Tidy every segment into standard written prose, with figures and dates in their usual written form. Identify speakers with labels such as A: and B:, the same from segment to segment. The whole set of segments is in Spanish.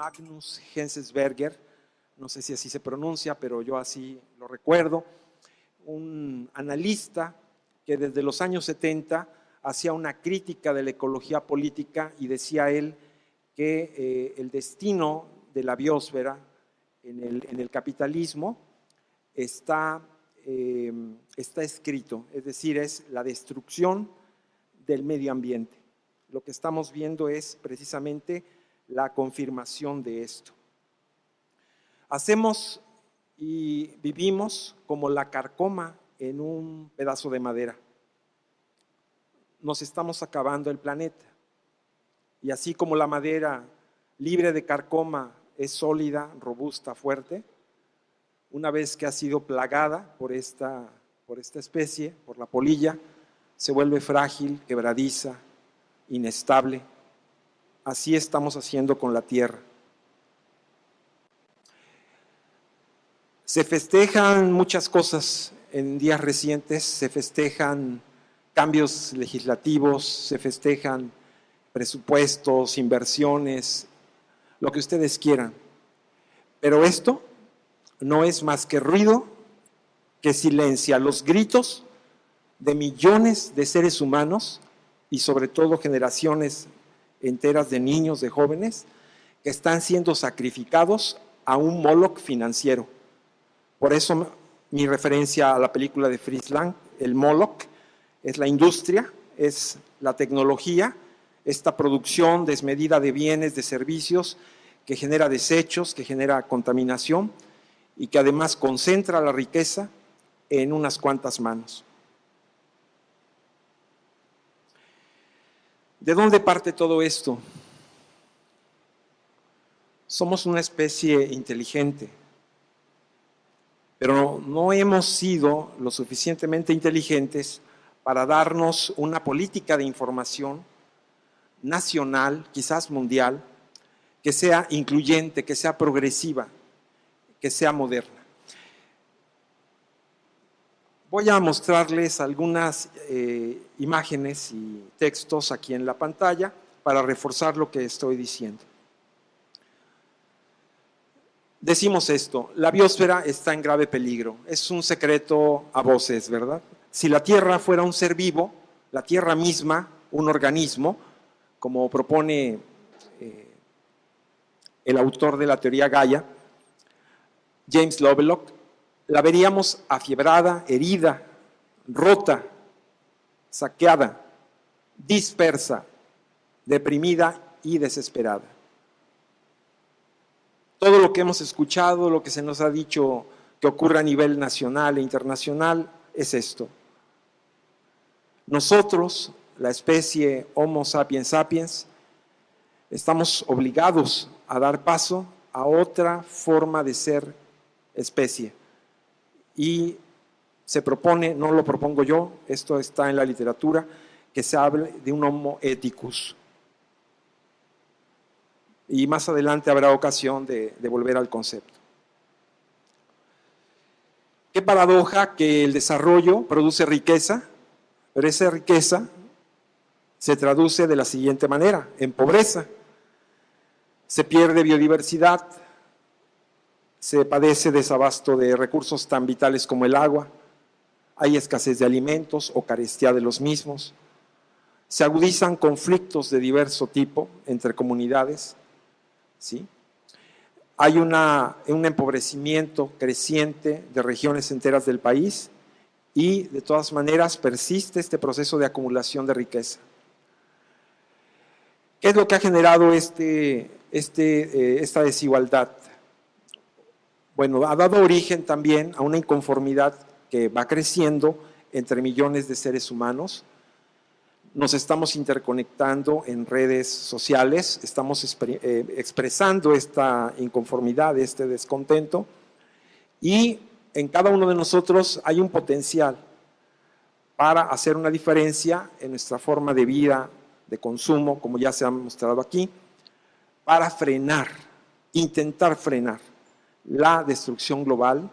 A: Magnus Enzensberger, no sé si así se pronuncia, pero yo así lo recuerdo, un analista que desde los años 70 hacía una crítica de la ecología política y decía él que el destino de la biosfera en el capitalismo está escrito, es decir, es la destrucción del medio ambiente. Lo que estamos viendo es precisamente la confirmación de esto. Hacemos y vivimos como la carcoma en un pedazo de madera. Nos estamos acabando el planeta. Y así como la madera libre de carcoma es sólida, robusta, fuerte, una vez que ha sido plagada por esta especie, por la polilla, se vuelve frágil, quebradiza, inestable. Así estamos haciendo con la tierra. Se festejan muchas cosas en días recientes, se festejan cambios legislativos, se festejan presupuestos, inversiones, lo que ustedes quieran. Pero esto no es más que ruido que silencia los gritos de millones de seres humanos y sobre todo generaciones enteras de niños, de jóvenes, que están siendo sacrificados a un Moloch financiero. Por eso mi referencia a la película de Fritz Lang, el Moloch, es la industria, es la tecnología, esta producción desmedida de bienes, de servicios, que genera desechos, que genera contaminación y que además concentra la riqueza en unas cuantas manos. ¿De dónde parte todo esto? Somos una especie inteligente, pero no hemos sido lo suficientemente inteligentes para darnos una política de información nacional, quizás mundial, que sea incluyente, que sea progresiva, que sea moderna. Voy a mostrarles algunas imágenes y textos aquí en la pantalla para reforzar lo que estoy diciendo. Decimos esto, la biosfera está en grave peligro, es un secreto a voces, ¿verdad? Si la Tierra fuera un ser vivo, la Tierra misma, un organismo, como propone el autor de la teoría Gaia, James Lovelock, la veríamos afiebrada, herida, rota, saqueada, dispersa, deprimida y desesperada. Todo lo que hemos escuchado, lo que se nos ha dicho que ocurre a nivel nacional e internacional, es esto. Nosotros, la especie Homo sapiens sapiens, estamos obligados a dar paso a otra forma de ser especie. Y se propone, no lo propongo yo, esto está en la literatura, que se hable de un Homo ethicus. Y más adelante habrá ocasión de volver al concepto. Qué paradoja que el desarrollo produce riqueza, pero esa riqueza se traduce de la siguiente manera, en pobreza. Se pierde biodiversidad, se padece desabasto de recursos tan vitales como el agua, hay escasez de alimentos o carestía de los mismos, se agudizan conflictos de diverso tipo entre comunidades, ¿sí? Hay un empobrecimiento creciente de regiones enteras del país y de todas maneras persiste este proceso de acumulación de riqueza. ¿Qué es lo que ha generado esta desigualdad? Bueno, ha dado origen también a una inconformidad que va creciendo entre millones de seres humanos. Nos estamos interconectando en redes sociales, estamos expresando esta inconformidad, este descontento, y en cada uno de nosotros hay un potencial para hacer una diferencia en nuestra forma de vida, de consumo, como ya se ha mostrado aquí, para frenar, intentar frenar la destrucción global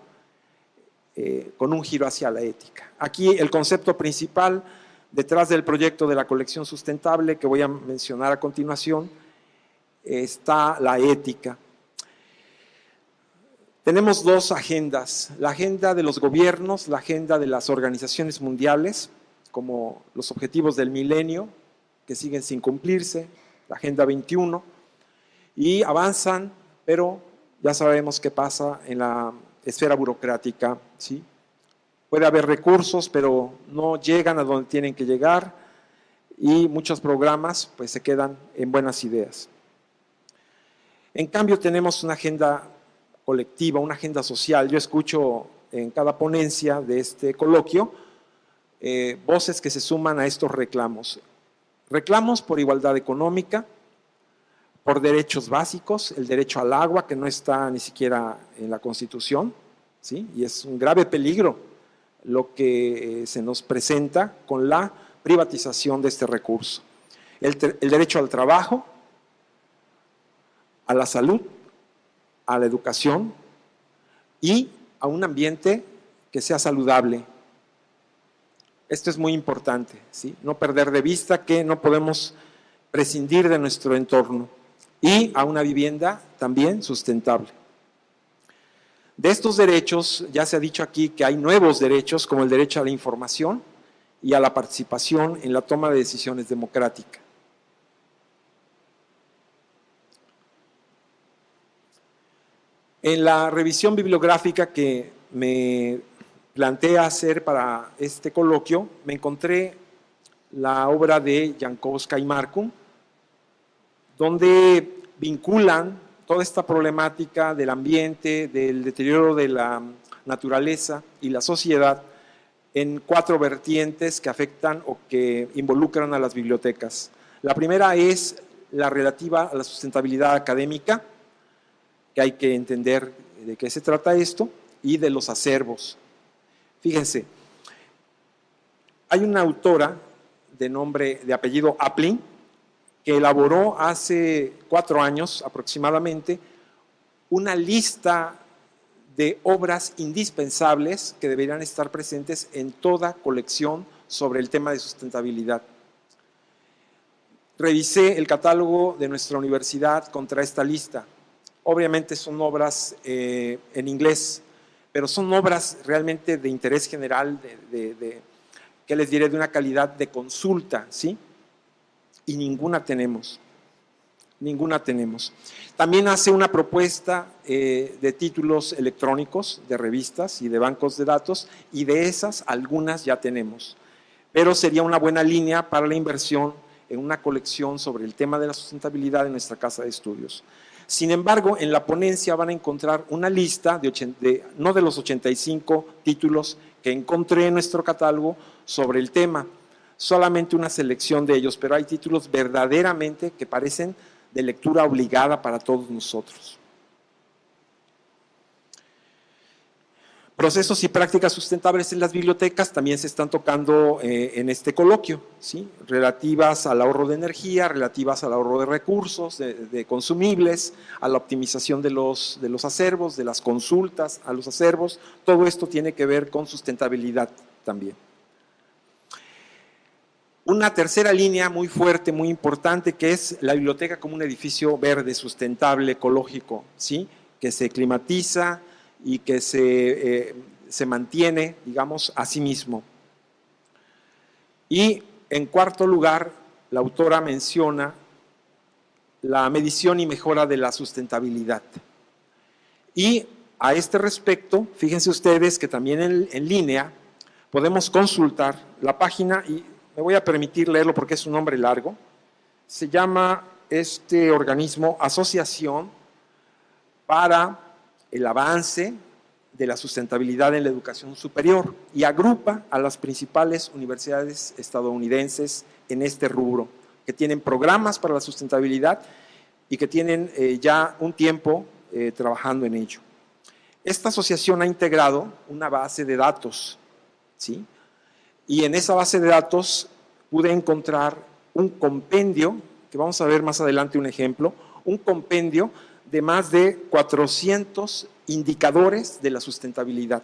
A: con un giro hacia la ética. Aquí el concepto principal detrás del proyecto de la colección sustentable que voy a mencionar a continuación está la ética. Tenemos dos agendas, la agenda de los gobiernos, la agenda de las organizaciones mundiales, como los objetivos del milenio, que siguen sin cumplirse, la Agenda 21, y avanzan, pero ya sabemos qué pasa en la esfera burocrática, ¿sí? Puede haber recursos, pero no llegan a donde tienen que llegar, y muchos programas pues, se quedan en buenas ideas. En cambio, tenemos una agenda colectiva, una agenda social. Yo escucho en cada ponencia de este coloquio voces que se suman a estos reclamos. Reclamos por igualdad económica, por derechos básicos, el derecho al agua, que no está ni siquiera en la Constitución, ¿sí? Y es un grave peligro lo que se nos presenta con la privatización de este recurso. El derecho al trabajo, a la salud, a la educación y a un ambiente que sea saludable. Esto es muy importante, ¿sí? No perder de vista que no podemos prescindir de nuestro entorno y a una vivienda también sustentable. De estos derechos, ya se ha dicho aquí que hay nuevos derechos como el derecho a la información y a la participación en la toma de decisiones democrática. En la revisión bibliográfica que me planteé hacer para este coloquio, me encontré la obra de Jankowska y Markun, donde vinculan toda esta problemática del ambiente, del deterioro de la naturaleza y la sociedad en 4 vertientes que afectan o que involucran a las bibliotecas. La primera es la relativa a la sustentabilidad académica, que hay que entender de qué se trata esto, y de los acervos. Fíjense, hay una autora de apellido Aplin, que elaboró hace 4 años aproximadamente una lista de obras indispensables que deberían estar presentes en toda colección sobre el tema de sustentabilidad. Revisé el catálogo de nuestra universidad contra esta lista. Obviamente son obras en inglés, pero son obras realmente de interés general, ¿qué les diré? De una calidad de consulta, ¿sí? Y ninguna tenemos. También hace una propuesta de títulos electrónicos, de revistas y de bancos de datos, y de esas algunas ya tenemos. Pero sería una buena línea para la inversión en una colección sobre el tema de la sustentabilidad en nuestra casa de estudios. Sin embargo, en la ponencia van a encontrar una lista no de los 85 títulos que encontré en nuestro catálogo sobre el tema, solamente una selección de ellos, pero hay títulos verdaderamente que parecen de lectura obligada para todos nosotros. Procesos y prácticas sustentables en las bibliotecas también se están tocando en este coloquio, ¿sí? Relativas al ahorro de energía, relativas al ahorro de recursos, de consumibles, a la optimización de los acervos, de las consultas a los acervos. Todo esto tiene que ver con sustentabilidad también. Una tercera línea muy fuerte, muy importante, que es la biblioteca como un edificio verde, sustentable, ecológico, ¿sí? Que se climatiza y que se mantiene, digamos, a sí mismo. Y en cuarto lugar, la autora menciona la medición y mejora de la sustentabilidad. Y a este respecto, fíjense ustedes que también en línea podemos consultar la página, y me voy a permitir leerlo porque es un nombre largo. Se llama este organismo Asociación para el Avance de la Sustentabilidad en la Educación Superior, y agrupa a las principales universidades estadounidenses en este rubro, que tienen programas para la sustentabilidad y que tienen ya un tiempo trabajando en ello. Esta asociación ha integrado una base de datos, ¿sí? Y en esa base de datos pude encontrar un compendio, que vamos a ver más adelante un ejemplo, un compendio de más de 400 indicadores de la sustentabilidad.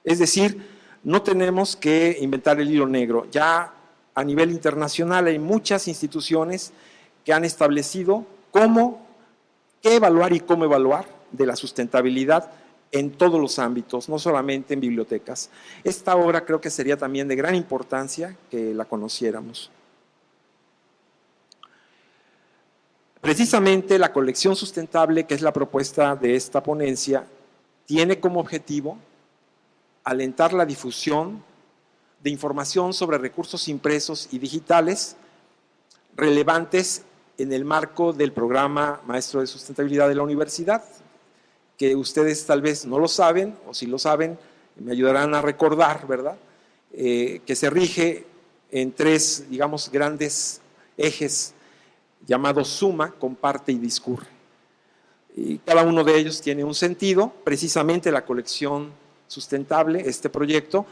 A: Es decir, no tenemos que inventar el hilo negro. Ya a nivel internacional hay muchas instituciones que han establecido cómo qué evaluar y cómo evaluar de la sustentabilidad en todos los ámbitos, no solamente en bibliotecas. Esta obra creo que sería también de gran importancia que la conociéramos. Precisamente la colección sustentable, que es la propuesta de esta ponencia, tiene como objetivo alentar la difusión de información sobre recursos impresos y digitales relevantes en el marco del programa Maestro de Sustentabilidad de la universidad, que ustedes tal vez no lo saben, o si lo saben, me ayudarán a recordar, ¿verdad? Que se rige en tres, digamos, grandes ejes llamados suma, comparte y discurre. Y cada uno de ellos tiene un sentido. Precisamente la colección sustentable, este proyecto,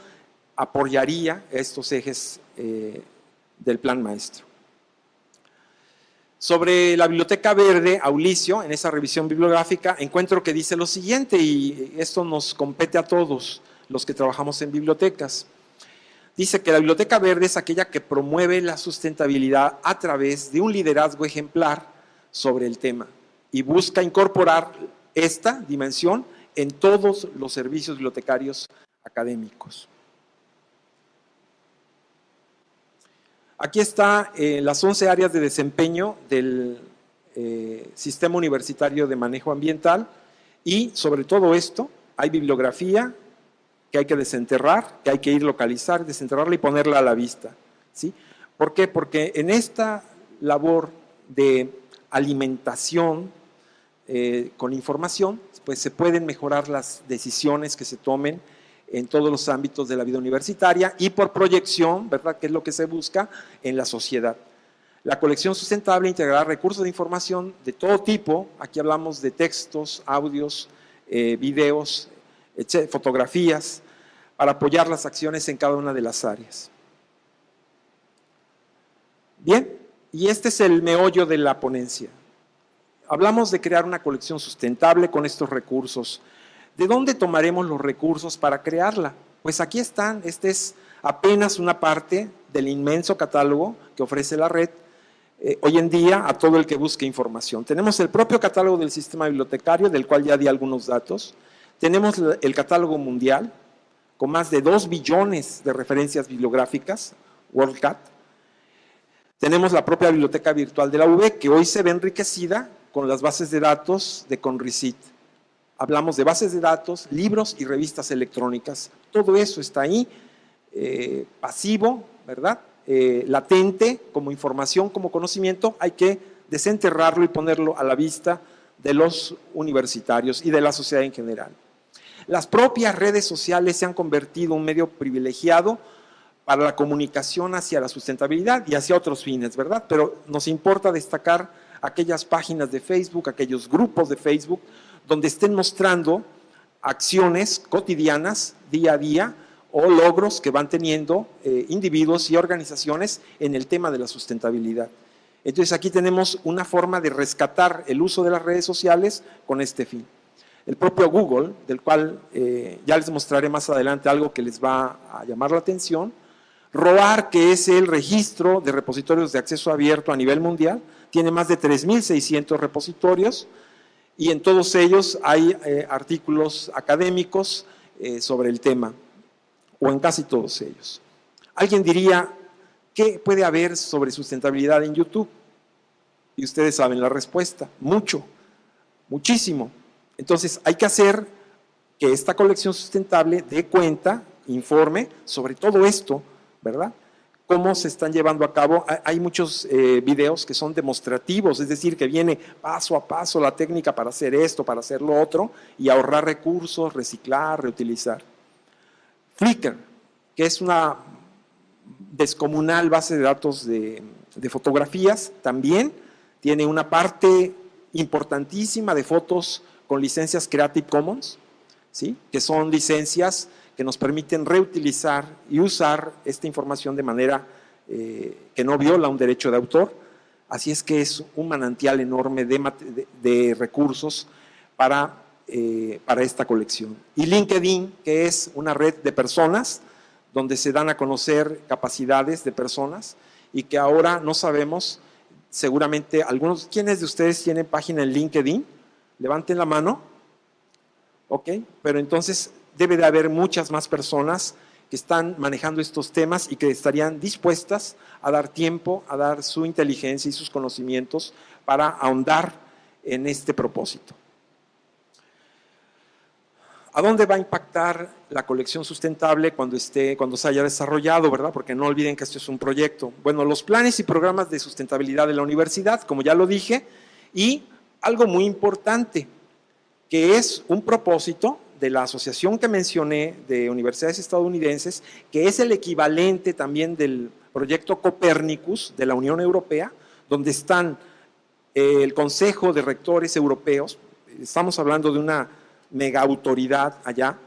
A: apoyaría estos ejes del plan maestro. Sobre la Biblioteca Verde, Aulicio, en esa revisión bibliográfica, encuentro que dice lo siguiente, y esto nos compete a todos los que trabajamos en bibliotecas. Dice que la Biblioteca Verde es aquella que promueve la sustentabilidad a través de un liderazgo ejemplar sobre el tema y busca incorporar esta dimensión en todos los servicios bibliotecarios académicos. Aquí están las 11 áreas de desempeño del Sistema Universitario de Manejo Ambiental y sobre todo esto hay bibliografía que hay que desenterrar, que hay que ir localizar, desenterrarla y ponerla a la vista, ¿sí? ¿Por qué? Porque en esta labor de alimentación con información, pues se pueden mejorar las decisiones que se tomen en todos los ámbitos de la vida universitaria y por proyección, ¿verdad?, que es lo que se busca en la sociedad. La colección sustentable integrará recursos de información de todo tipo, aquí hablamos de textos, audios, videos, fotografías, para apoyar las acciones en cada una de las áreas. Bien, y este es el meollo de la ponencia. Hablamos de crear una colección sustentable con estos recursos. ¿De dónde tomaremos los recursos para crearla? Pues aquí están, este es apenas una parte del inmenso catálogo que ofrece la red hoy en día a todo el que busque información. Tenemos el propio catálogo del sistema bibliotecario, del cual ya di algunos datos. Tenemos el catálogo mundial, con más de 2 billones de referencias bibliográficas, WorldCat. Tenemos la propia biblioteca virtual de la UB, que hoy se ve enriquecida con las bases de datos de Conricit. Hablamos de bases de datos, libros y revistas electrónicas. Todo eso está ahí, pasivo, ¿verdad? Latente, como información, como conocimiento. Hay que desenterrarlo y ponerlo a la vista de los universitarios y de la sociedad en general. Las propias redes sociales se han convertido en un medio privilegiado para la comunicación hacia la sustentabilidad y hacia otros fines, ¿verdad? Pero nos importa destacar aquellas páginas de Facebook, aquellos grupos de Facebook, donde estén mostrando acciones cotidianas, día a día, o logros que van teniendo individuos y organizaciones en el tema de la sustentabilidad. Entonces aquí tenemos una forma de rescatar el uso de las redes sociales con este fin. El propio Google, del cual ya les mostraré más adelante algo que les va a llamar la atención, ROAR, que es el registro de repositorios de acceso abierto a nivel mundial, tiene más de 3.600 repositorios y en todos ellos hay artículos académicos sobre el tema, o en casi todos ellos. Alguien diría, ¿qué puede haber sobre sustentabilidad en YouTube? Y ustedes saben la respuesta, mucho, muchísimo. Entonces hay que hacer que esta colección sustentable dé cuenta, informe sobre todo esto, ¿verdad? Cómo se están llevando a cabo. Hay muchos videos que son demostrativos, es decir, que viene paso a paso la técnica para hacer esto, para hacer lo otro, y ahorrar recursos, reciclar, reutilizar. Flickr, que es una descomunal base de datos de fotografías, también tiene una parte importantísima de fotos con licencias Creative Commons, ¿sí?, que son licencias que nos permiten reutilizar y usar esta información de manera que no viola un derecho de autor. Así es que es un manantial enorme de recursos para esta colección. Y LinkedIn, que es una red de personas donde se dan a conocer capacidades de personas y que ahora no sabemos, seguramente algunos, ¿quiénes de ustedes tienen página en LinkedIn? Levanten la mano. Ok, pero entonces debe de haber muchas más personas que están manejando estos temas y que estarían dispuestas a dar tiempo, a dar su inteligencia y sus conocimientos para ahondar en este propósito. ¿A dónde va a impactar la colección sustentable cuando se haya desarrollado, verdad? Porque no olviden que esto es un proyecto. Bueno, los planes y programas de sustentabilidad de la universidad, como ya lo dije, y algo muy importante, que es un propósito de la asociación que mencioné de universidades estadounidenses, que es el equivalente también del proyecto Copernicus de la Unión Europea, donde están el Consejo de Rectores Europeos, estamos hablando de una mega autoridad allá,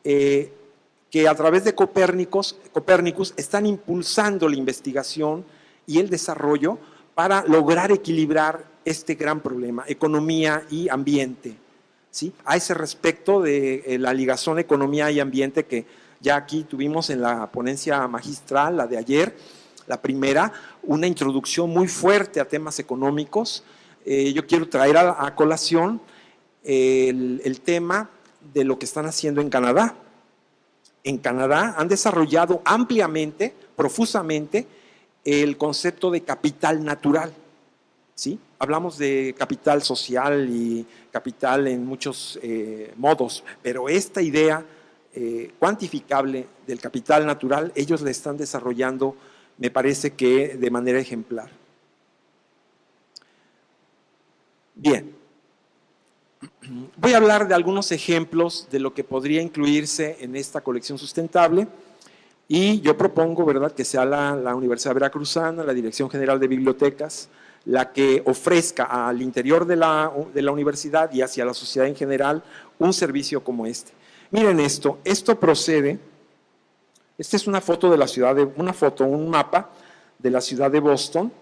A: que a través de Copernicus están impulsando la investigación y el desarrollo para lograr equilibrar este gran problema, economía y ambiente. ¿Sí? A ese respecto de la ligazón economía y ambiente que ya aquí tuvimos en la ponencia magistral, la de ayer, la primera, una introducción muy fuerte a temas económicos. Yo quiero traer a colación el tema de lo que están haciendo en Canadá. En Canadá han desarrollado ampliamente, profusamente, el concepto de capital natural. ¿Sí? Hablamos de capital social y capital en muchos modos, pero esta idea cuantificable del capital natural, ellos la están desarrollando, me parece que de manera ejemplar. Bien, voy a hablar de algunos ejemplos de lo que podría incluirse en esta colección sustentable y yo propongo, ¿verdad?, que sea la Universidad Veracruzana, la Dirección General de Bibliotecas, la que ofrezca al interior de la universidad y hacia la sociedad en general un servicio como este. Miren esto procede, esta es una foto de la ciudad, un mapa de la ciudad de Boston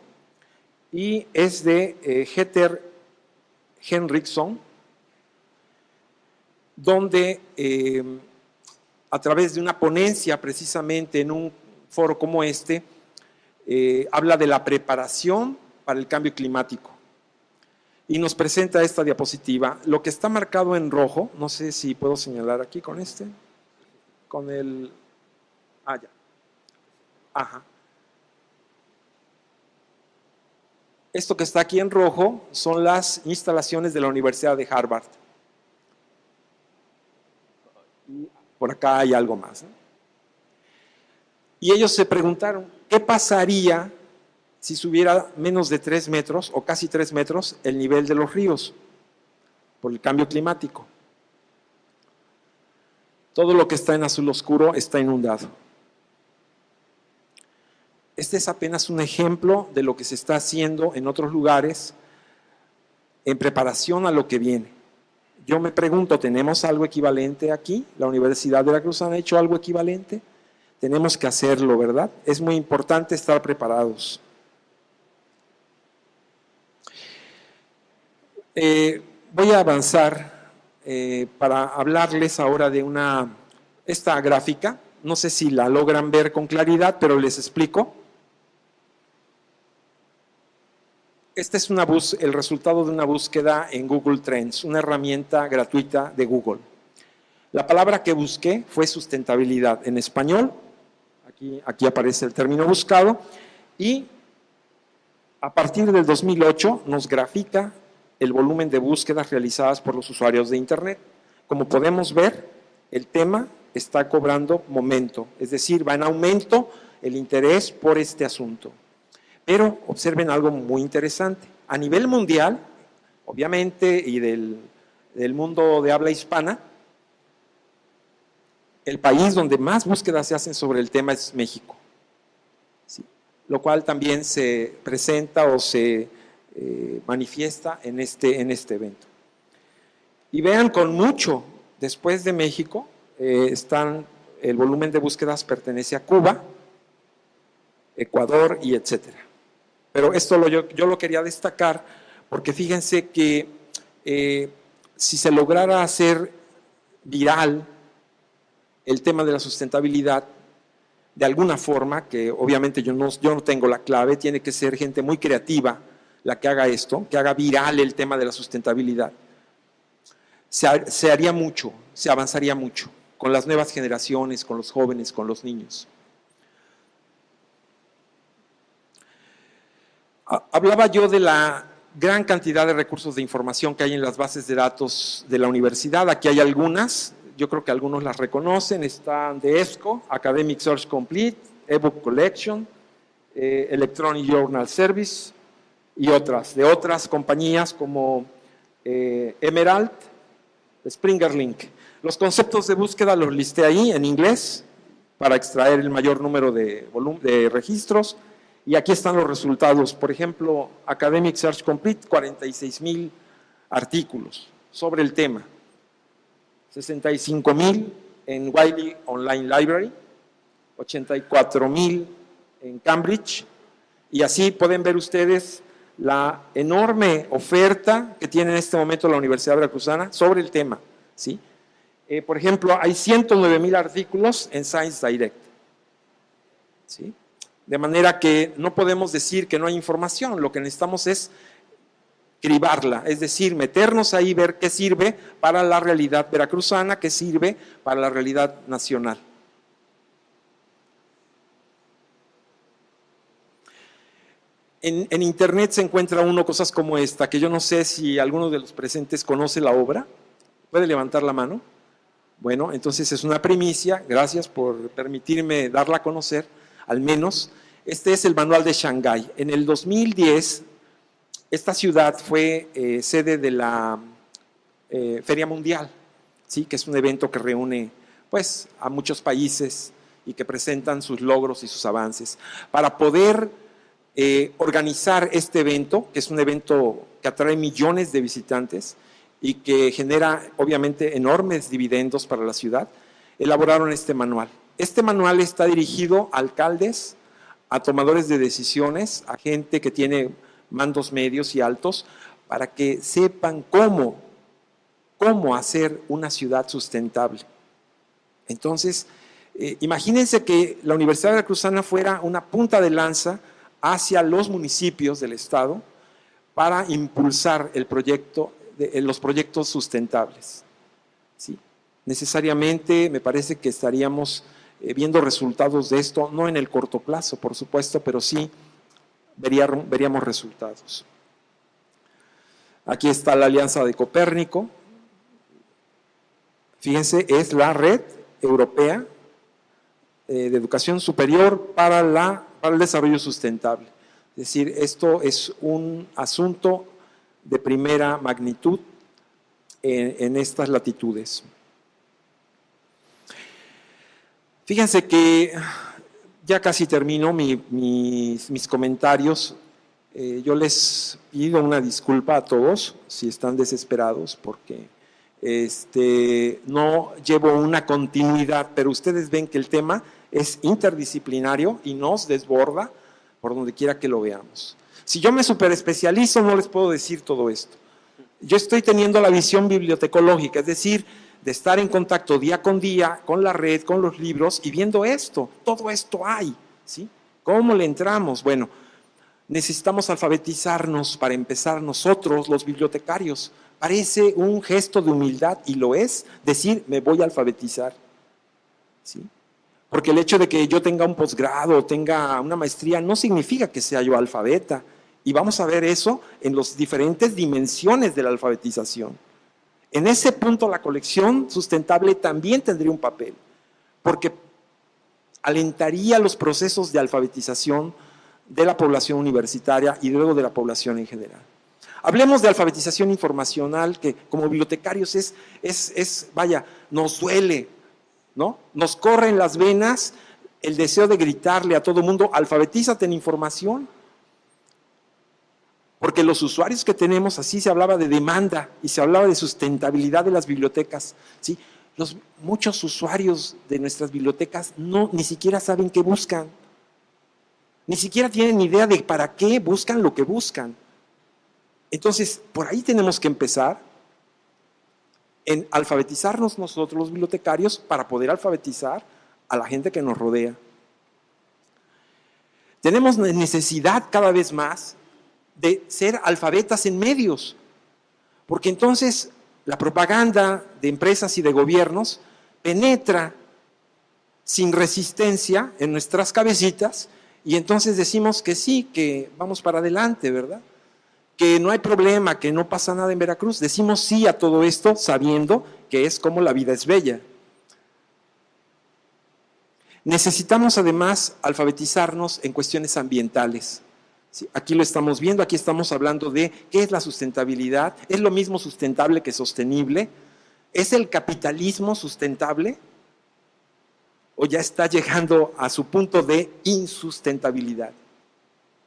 A: y es de Heather Henriksen, donde a través de una ponencia precisamente en un foro como este, habla de la preparación para el cambio climático. Y nos presenta esta diapositiva. Lo que está marcado en rojo, no sé si puedo señalar aquí con ya. Ajá. Esto que está aquí en rojo son las instalaciones de la Universidad de Harvard. Y por acá hay algo más, ¿no? Y ellos se preguntaron, ¿qué pasaría si subiera menos de 3 metros o casi 3 metros el nivel de los ríos por el cambio climático? Todo lo que está en azul oscuro está inundado. Este es apenas un ejemplo de lo que se está haciendo en otros lugares en preparación a lo que viene. Yo me pregunto, ¿tenemos algo equivalente aquí? ¿La Universidad de Veracruz ha hecho algo equivalente? Tenemos que hacerlo, ¿verdad? Es muy importante estar preparados. Voy a avanzar para hablarles ahora de esta gráfica. No sé si la logran ver con claridad, pero les explico. Este es el resultado de una búsqueda en Google Trends, una herramienta gratuita de Google. La palabra que busqué fue sustentabilidad en español. Aquí aparece el término buscado. Y a partir del 2008 nos grafica el volumen de búsquedas realizadas por los usuarios de Internet. Como podemos ver, el tema está cobrando momento, es decir, va en aumento el interés por este asunto. Pero observen algo muy interesante. A nivel mundial, obviamente, y del mundo de habla hispana, el país donde más búsquedas se hacen sobre el tema es México. ¿Sí? Lo cual también se presenta o se manifiesta en este evento. Y vean, con mucho después de México, el volumen de búsquedas pertenece a Cuba, Ecuador y etcétera. Pero esto yo lo quería destacar porque fíjense que si se lograra hacer viral el tema de la sustentabilidad de alguna forma, que obviamente yo no tengo la clave, tiene que ser gente muy creativa la que haga esto, que haga viral el tema de la sustentabilidad. se haría mucho, se avanzaría mucho con las nuevas generaciones, con los jóvenes, con los niños. Hablaba yo de la gran cantidad de recursos de información que hay en las bases de datos de la universidad. Aquí hay algunas, yo creo que algunos las reconocen. Están de ESCO, Academic Search Complete, eBook Collection, Electronic Journal Service y otras, de otras compañías como Emerald, Springer Link. Los conceptos de búsqueda los listé ahí en inglés para extraer el mayor número de registros. Y aquí están los resultados. Por ejemplo, Academic Search Complete, 46,000 artículos sobre el tema. 65,000 en Wiley Online Library, 84,000 en Cambridge. Y así pueden ver ustedes la enorme oferta que tiene en este momento la Universidad Veracruzana sobre el tema, ¿sí? Por ejemplo, hay 109,000 artículos en Science Direct, ¿sí? De manera que no podemos decir que no hay información, lo que necesitamos es cribarla, es decir, meternos ahí, ver qué sirve para la realidad veracruzana, qué sirve para la realidad nacional. En internet se encuentra uno cosas como esta, que yo no sé si alguno de los presentes conoce la obra. ¿Puede levantar la mano? Bueno, entonces es una primicia, gracias por permitirme darla a conocer, al menos. Este es el manual de Shanghái. En el 2010, esta ciudad fue sede de la Feria Mundial, ¿sí? Que es un evento que reúne pues, a muchos países y que presentan sus logros y sus avances. Para poder organizar este evento, que es un evento que atrae millones de visitantes y que genera obviamente enormes dividendos para la ciudad, elaboraron este manual. Este manual está dirigido a alcaldes, a tomadores de decisiones, a gente que tiene mandos medios y altos, para que sepan cómo hacer una ciudad sustentable. Entonces, imagínense que la Universidad Veracruzana fuera una punta de lanza hacia los municipios del estado para impulsar los proyectos sustentables, ¿sí? Necesariamente me parece que estaríamos viendo resultados de esto, no en el corto plazo, por supuesto, pero sí veríamos resultados. Aquí está la Alianza de Copérnico. Fíjense, es la red europea de educación superior para el desarrollo sustentable. Es decir, esto es un asunto de primera magnitud en estas latitudes. Fíjense que ya casi termino mis comentarios. Yo les pido una disculpa a todos si están desesperados porque no llevo una continuidad, pero ustedes ven que el tema es interdisciplinario y nos desborda por donde quiera que lo veamos. Si yo me superespecializo, no les puedo decir todo esto. Yo estoy teniendo la visión bibliotecológica, es decir, de estar en contacto día con la red, con los libros y viendo esto, todo esto hay, ¿sí? ¿Cómo le entramos? Bueno, necesitamos alfabetizarnos para empezar nosotros, los bibliotecarios. Parece un gesto de humildad, y lo es, decir, me voy a alfabetizar, ¿sí? Porque el hecho de que yo tenga un posgrado o tenga una maestría no significa que sea yo alfabeta. Y vamos a ver eso en las diferentes dimensiones de la alfabetización. En ese punto la colección sustentable también tendría un papel, porque alentaría los procesos de alfabetización de la población universitaria y luego de la población en general. Hablemos de alfabetización informacional, que como bibliotecarios vaya, nos duele, ¿no? Nos corre en las venas el deseo de gritarle a todo el mundo, alfabetízate en información. Porque los usuarios que tenemos, así se hablaba de demanda y se hablaba de sustentabilidad de las bibliotecas, ¿sí? Muchos usuarios de nuestras bibliotecas ni siquiera saben qué buscan. Ni siquiera tienen idea de para qué buscan lo que buscan. Entonces, por ahí tenemos que empezar en alfabetizarnos nosotros los bibliotecarios para poder alfabetizar a la gente que nos rodea. Tenemos necesidad cada vez más de ser alfabetas en medios, porque entonces La propaganda de empresas y de gobiernos penetra sin resistencia en nuestras cabecitas y entonces decimos que sí, que vamos para adelante, ¿verdad? Que no hay problema, que no pasa nada en Veracruz. Decimos sí a todo esto sabiendo que es como la vida es bella. Necesitamos además alfabetizarnos en cuestiones ambientales. ¿Sí? Aquí lo estamos viendo, aquí estamos hablando de qué es la sustentabilidad. ¿Es lo mismo sustentable que sostenible? ¿Es el capitalismo sustentable? ¿O ya está llegando a su punto de insustentabilidad?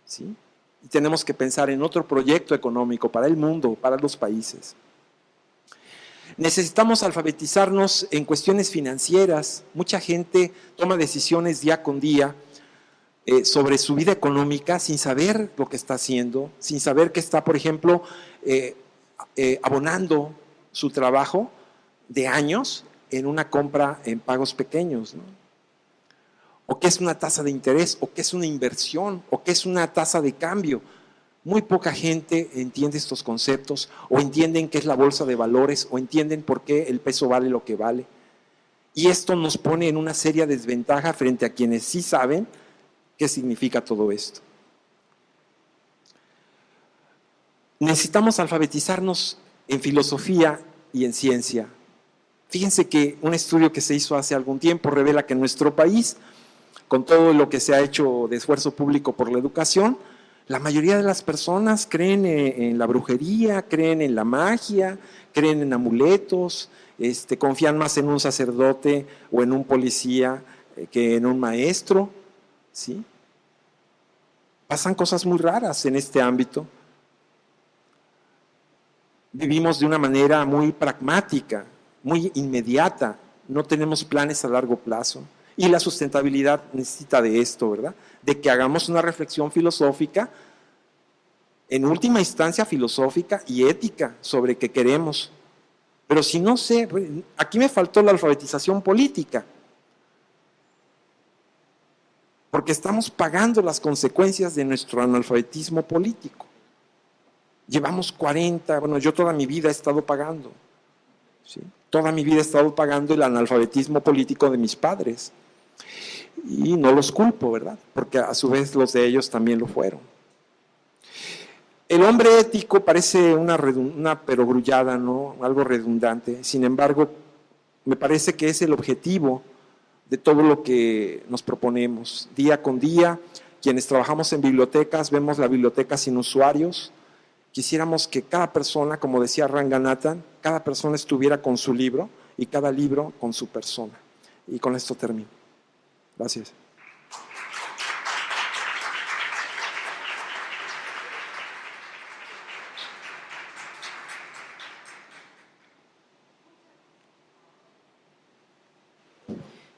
A: ¿Sí? Y tenemos que pensar en otro proyecto económico para el mundo, para los países. Necesitamos alfabetizarnos en cuestiones financieras. Mucha gente toma decisiones día con día sobre su vida económica sin saber lo que está haciendo, sin saber que está, por ejemplo, abonando su trabajo de años en una compra en pagos pequeños, ¿no? O qué es una tasa de interés, o qué es una inversión, o qué es una tasa de cambio. Muy poca gente entiende estos conceptos, o entienden qué es la bolsa de valores, o entienden por qué el peso vale lo que vale. Y esto nos pone en una seria desventaja frente a quienes sí saben qué significa todo esto. Necesitamos alfabetizarnos en filosofía y en ciencia. Fíjense que un estudio que se hizo hace algún tiempo revela que en nuestro país, con todo lo que se ha hecho de esfuerzo público por la educación, la mayoría de las personas creen en la brujería, creen en la magia, creen en amuletos, confían más en un sacerdote o en un policía que en un maestro, ¿sí? Pasan cosas muy raras en este ámbito. Vivimos de una manera muy pragmática, muy inmediata, no tenemos planes a largo plazo. Y la sustentabilidad necesita de esto, ¿verdad? De que hagamos una reflexión filosófica, en última instancia filosófica y ética sobre qué queremos. Pero si no sé, aquí me faltó la alfabetización política, porque estamos pagando las consecuencias de nuestro analfabetismo político. Llevamos 40, bueno, yo toda mi vida he estado pagando, ¿sí? Toda mi vida he estado pagando el analfabetismo político de mis padres. Y no los culpo, ¿verdad? Porque a su vez los de ellos también lo fueron. El hombre ético parece una perogrullada, ¿no? Algo redundante. Sin embargo, me parece que es el objetivo de todo lo que nos proponemos. Día con día, quienes trabajamos en bibliotecas, vemos la biblioteca sin usuarios. Quisiéramos que cada persona, como decía Ranganathan, cada persona estuviera con su libro y cada libro con su persona. Y con esto termino. Gracias.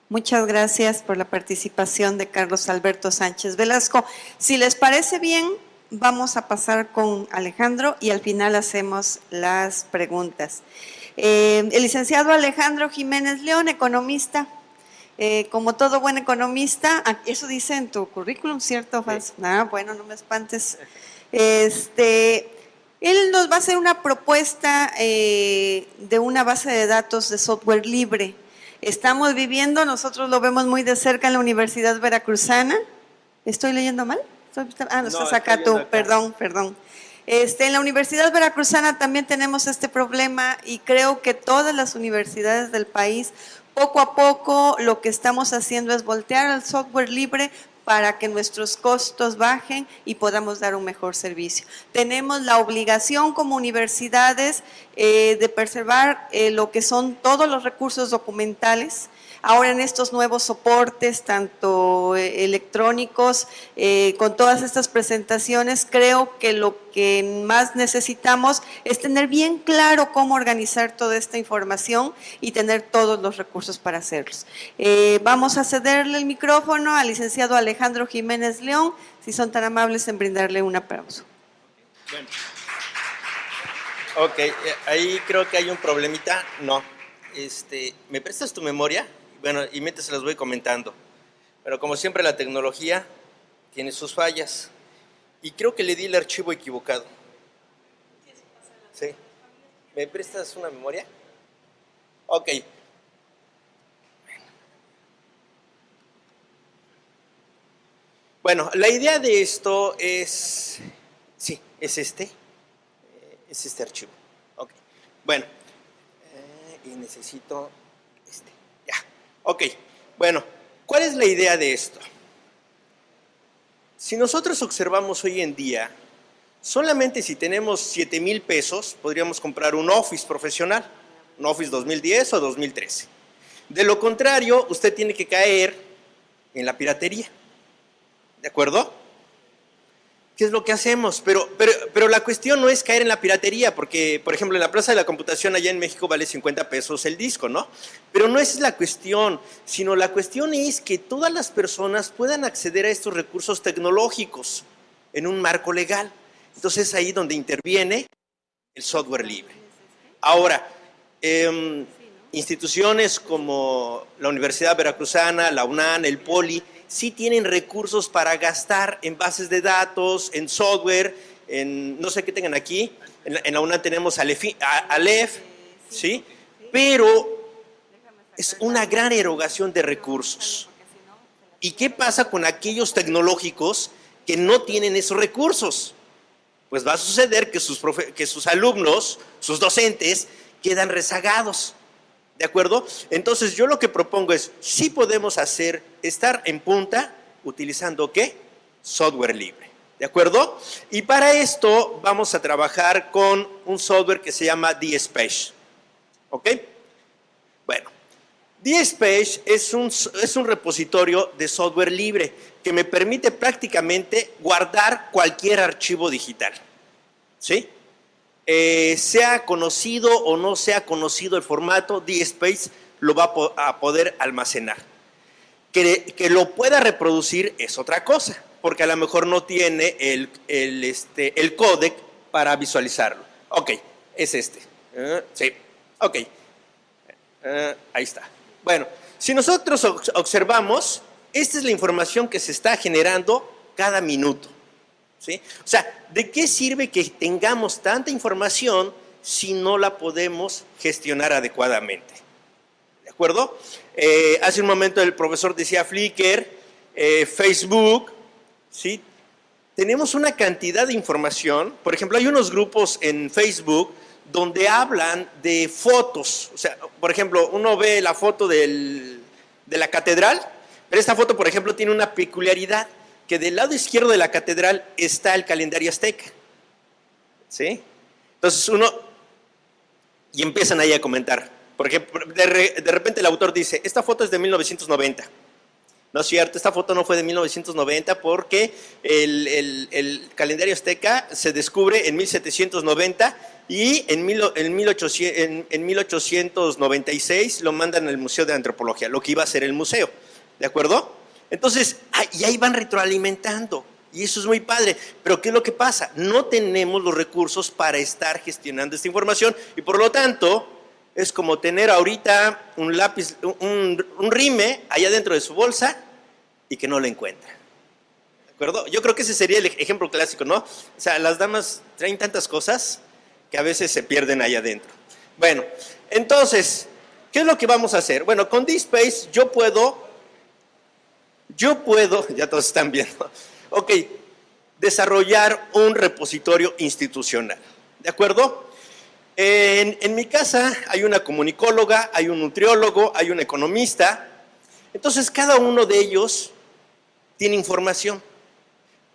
B: Muchas gracias por la participación de Carlos Alberto Sánchez Velasco. Si les parece bien, vamos a pasar con Alejandro y al final hacemos las preguntas. El licenciado Alejandro Jiménez León, economista. Como todo buen economista, eso dice en tu currículum, ¿cierto? Sí. Bueno, no me espantes. Él nos va a hacer una propuesta de una base de datos de software libre. Estamos viviendo, nosotros lo vemos muy de cerca en la Universidad Veracruzana. ¿Estoy leyendo mal? No, estás acá tú, perdón. En la Universidad Veracruzana también tenemos este problema y creo que todas las universidades del país, poco a poco, lo que estamos haciendo es voltear al software libre para que nuestros costos bajen y podamos dar un mejor servicio. Tenemos la obligación como universidades de preservar lo que son todos los recursos documentales. Ahora en estos nuevos soportes, tanto electrónicos, con todas estas presentaciones, creo que lo que más necesitamos es tener bien claro cómo organizar toda esta información y tener todos los recursos para hacerlos. Vamos a cederle el micrófono al licenciado Alejandro Jiménez León, si son tan amables en brindarle un aplauso.
C: Bueno. Ok, ahí creo que hay un problemita. No. ¿Me prestas tu memoria? Bueno, y mientras se las voy comentando. Pero como siempre la tecnología tiene sus fallas. Y creo que le di el archivo equivocado. ¿Sí? ¿Me prestas una memoria? Ok. Bueno, la idea de esto es... Sí, es este archivo. Ok. Bueno, y necesito este. Ya. Ok. Bueno, ¿cuál es la idea de esto? Si nosotros observamos hoy en día, solamente si tenemos 7,000 pesos, podríamos comprar un Office profesional, un Office 2010 o 2013. De lo contrario, usted tiene que caer en la piratería. ¿De acuerdo? ¿Qué es lo que hacemos? Pero la cuestión no es caer en la piratería, porque, por ejemplo, en la Plaza de la Computación allá en México vale 50 pesos el disco, ¿no? Pero no esa es la cuestión, sino la cuestión es que todas las personas puedan acceder a estos recursos tecnológicos en un marco legal. Entonces es ahí donde interviene el software libre. Ahora, instituciones como la Universidad Veracruzana, la UNAM, el POLI, sí tienen recursos para gastar en bases de datos, en software, en no sé qué tengan aquí. En la UNAM tenemos Aleph, ¿sí? Pero es una gran erogación de recursos. ¿Y qué pasa con aquellos tecnológicos que no tienen esos recursos? Pues va a suceder que sus alumnos, sus docentes, quedan rezagados. ¿De acuerdo? Entonces yo lo que propongo es, sí podemos estar en punta utilizando ¿qué? Software libre. ¿De acuerdo? Y para esto vamos a trabajar con un software que se llama DSpace. ¿Ok? Bueno, DSpace es un repositorio de software libre que me permite prácticamente guardar cualquier archivo digital. ¿Sí? Sea conocido o no sea conocido el formato, DSpace lo va a poder almacenar. Que lo pueda reproducir es otra cosa, porque a lo mejor no tiene el códec para visualizarlo. Ok, es este. Sí, ok. Ahí está. Bueno, si nosotros observamos, esta es la información que se está generando cada minuto. ¿Sí? O sea, ¿de qué sirve que tengamos tanta información si no la podemos gestionar adecuadamente? ¿De acuerdo? Hace un momento el profesor decía Flickr, Facebook, ¿sí? Tenemos una cantidad de información. Por ejemplo, hay unos grupos en Facebook donde hablan de fotos. O sea, por ejemplo, uno ve la foto de la catedral, pero esta foto, por ejemplo, tiene una peculiaridad, que del lado izquierdo de la catedral está el calendario azteca. ¿Sí? Entonces y empiezan ahí a comentar. Porque de repente el autor dice, esta foto es de 1990. No es cierto, esta foto no fue de 1990 porque el calendario azteca se descubre en 1790 y en 1896 lo mandan al Museo de Antropología, lo que iba a ser el museo. ¿De acuerdo? Entonces, y ahí van retroalimentando, y eso es muy padre, pero ¿qué es lo que pasa? No tenemos los recursos para estar gestionando esta información, y por lo tanto, es como tener ahorita un lápiz, un rime allá dentro de su bolsa, y que no lo encuentra. ¿De acuerdo? Yo creo que ese sería el ejemplo clásico, ¿no? O sea, las damas traen tantas cosas que a veces se pierden allá adentro. Bueno, entonces, ¿qué es lo que vamos a hacer? Bueno, con DSpace yo puedo, ya todos están viendo, ok, desarrollar un repositorio institucional, ¿de acuerdo? En mi casa hay una comunicóloga, hay un nutriólogo, hay un economista, entonces cada uno de ellos tiene información,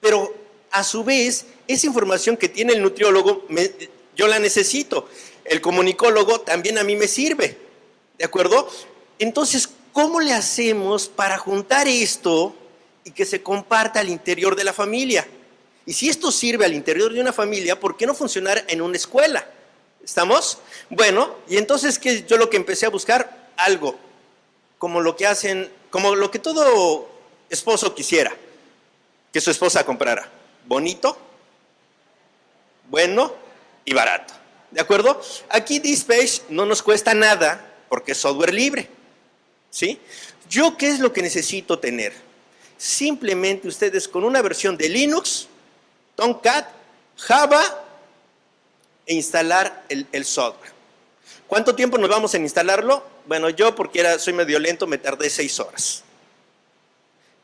C: pero a su vez, esa información que tiene el nutriólogo, yo la necesito, el comunicólogo también a mí me sirve, ¿de acuerdo? Entonces, ¿cómo le hacemos para juntar esto y que se comparta al interior de la familia? Y si esto sirve al interior de una familia, ¿por qué no funcionar en una escuela? ¿Estamos? Bueno, y entonces yo lo que empecé a buscar, algo como lo que hacen, como lo que todo esposo quisiera, que su esposa comprara. Bonito, bueno y barato. ¿De acuerdo? Aquí DSpace no nos cuesta nada porque es software libre. ¿Sí? ¿Yo qué es lo que necesito tener? Simplemente ustedes con una versión de Linux, Tomcat, Java e instalar el software. ¿Cuánto tiempo nos vamos en instalarlo? Bueno, yo porque soy medio lento me tardé 6 horas.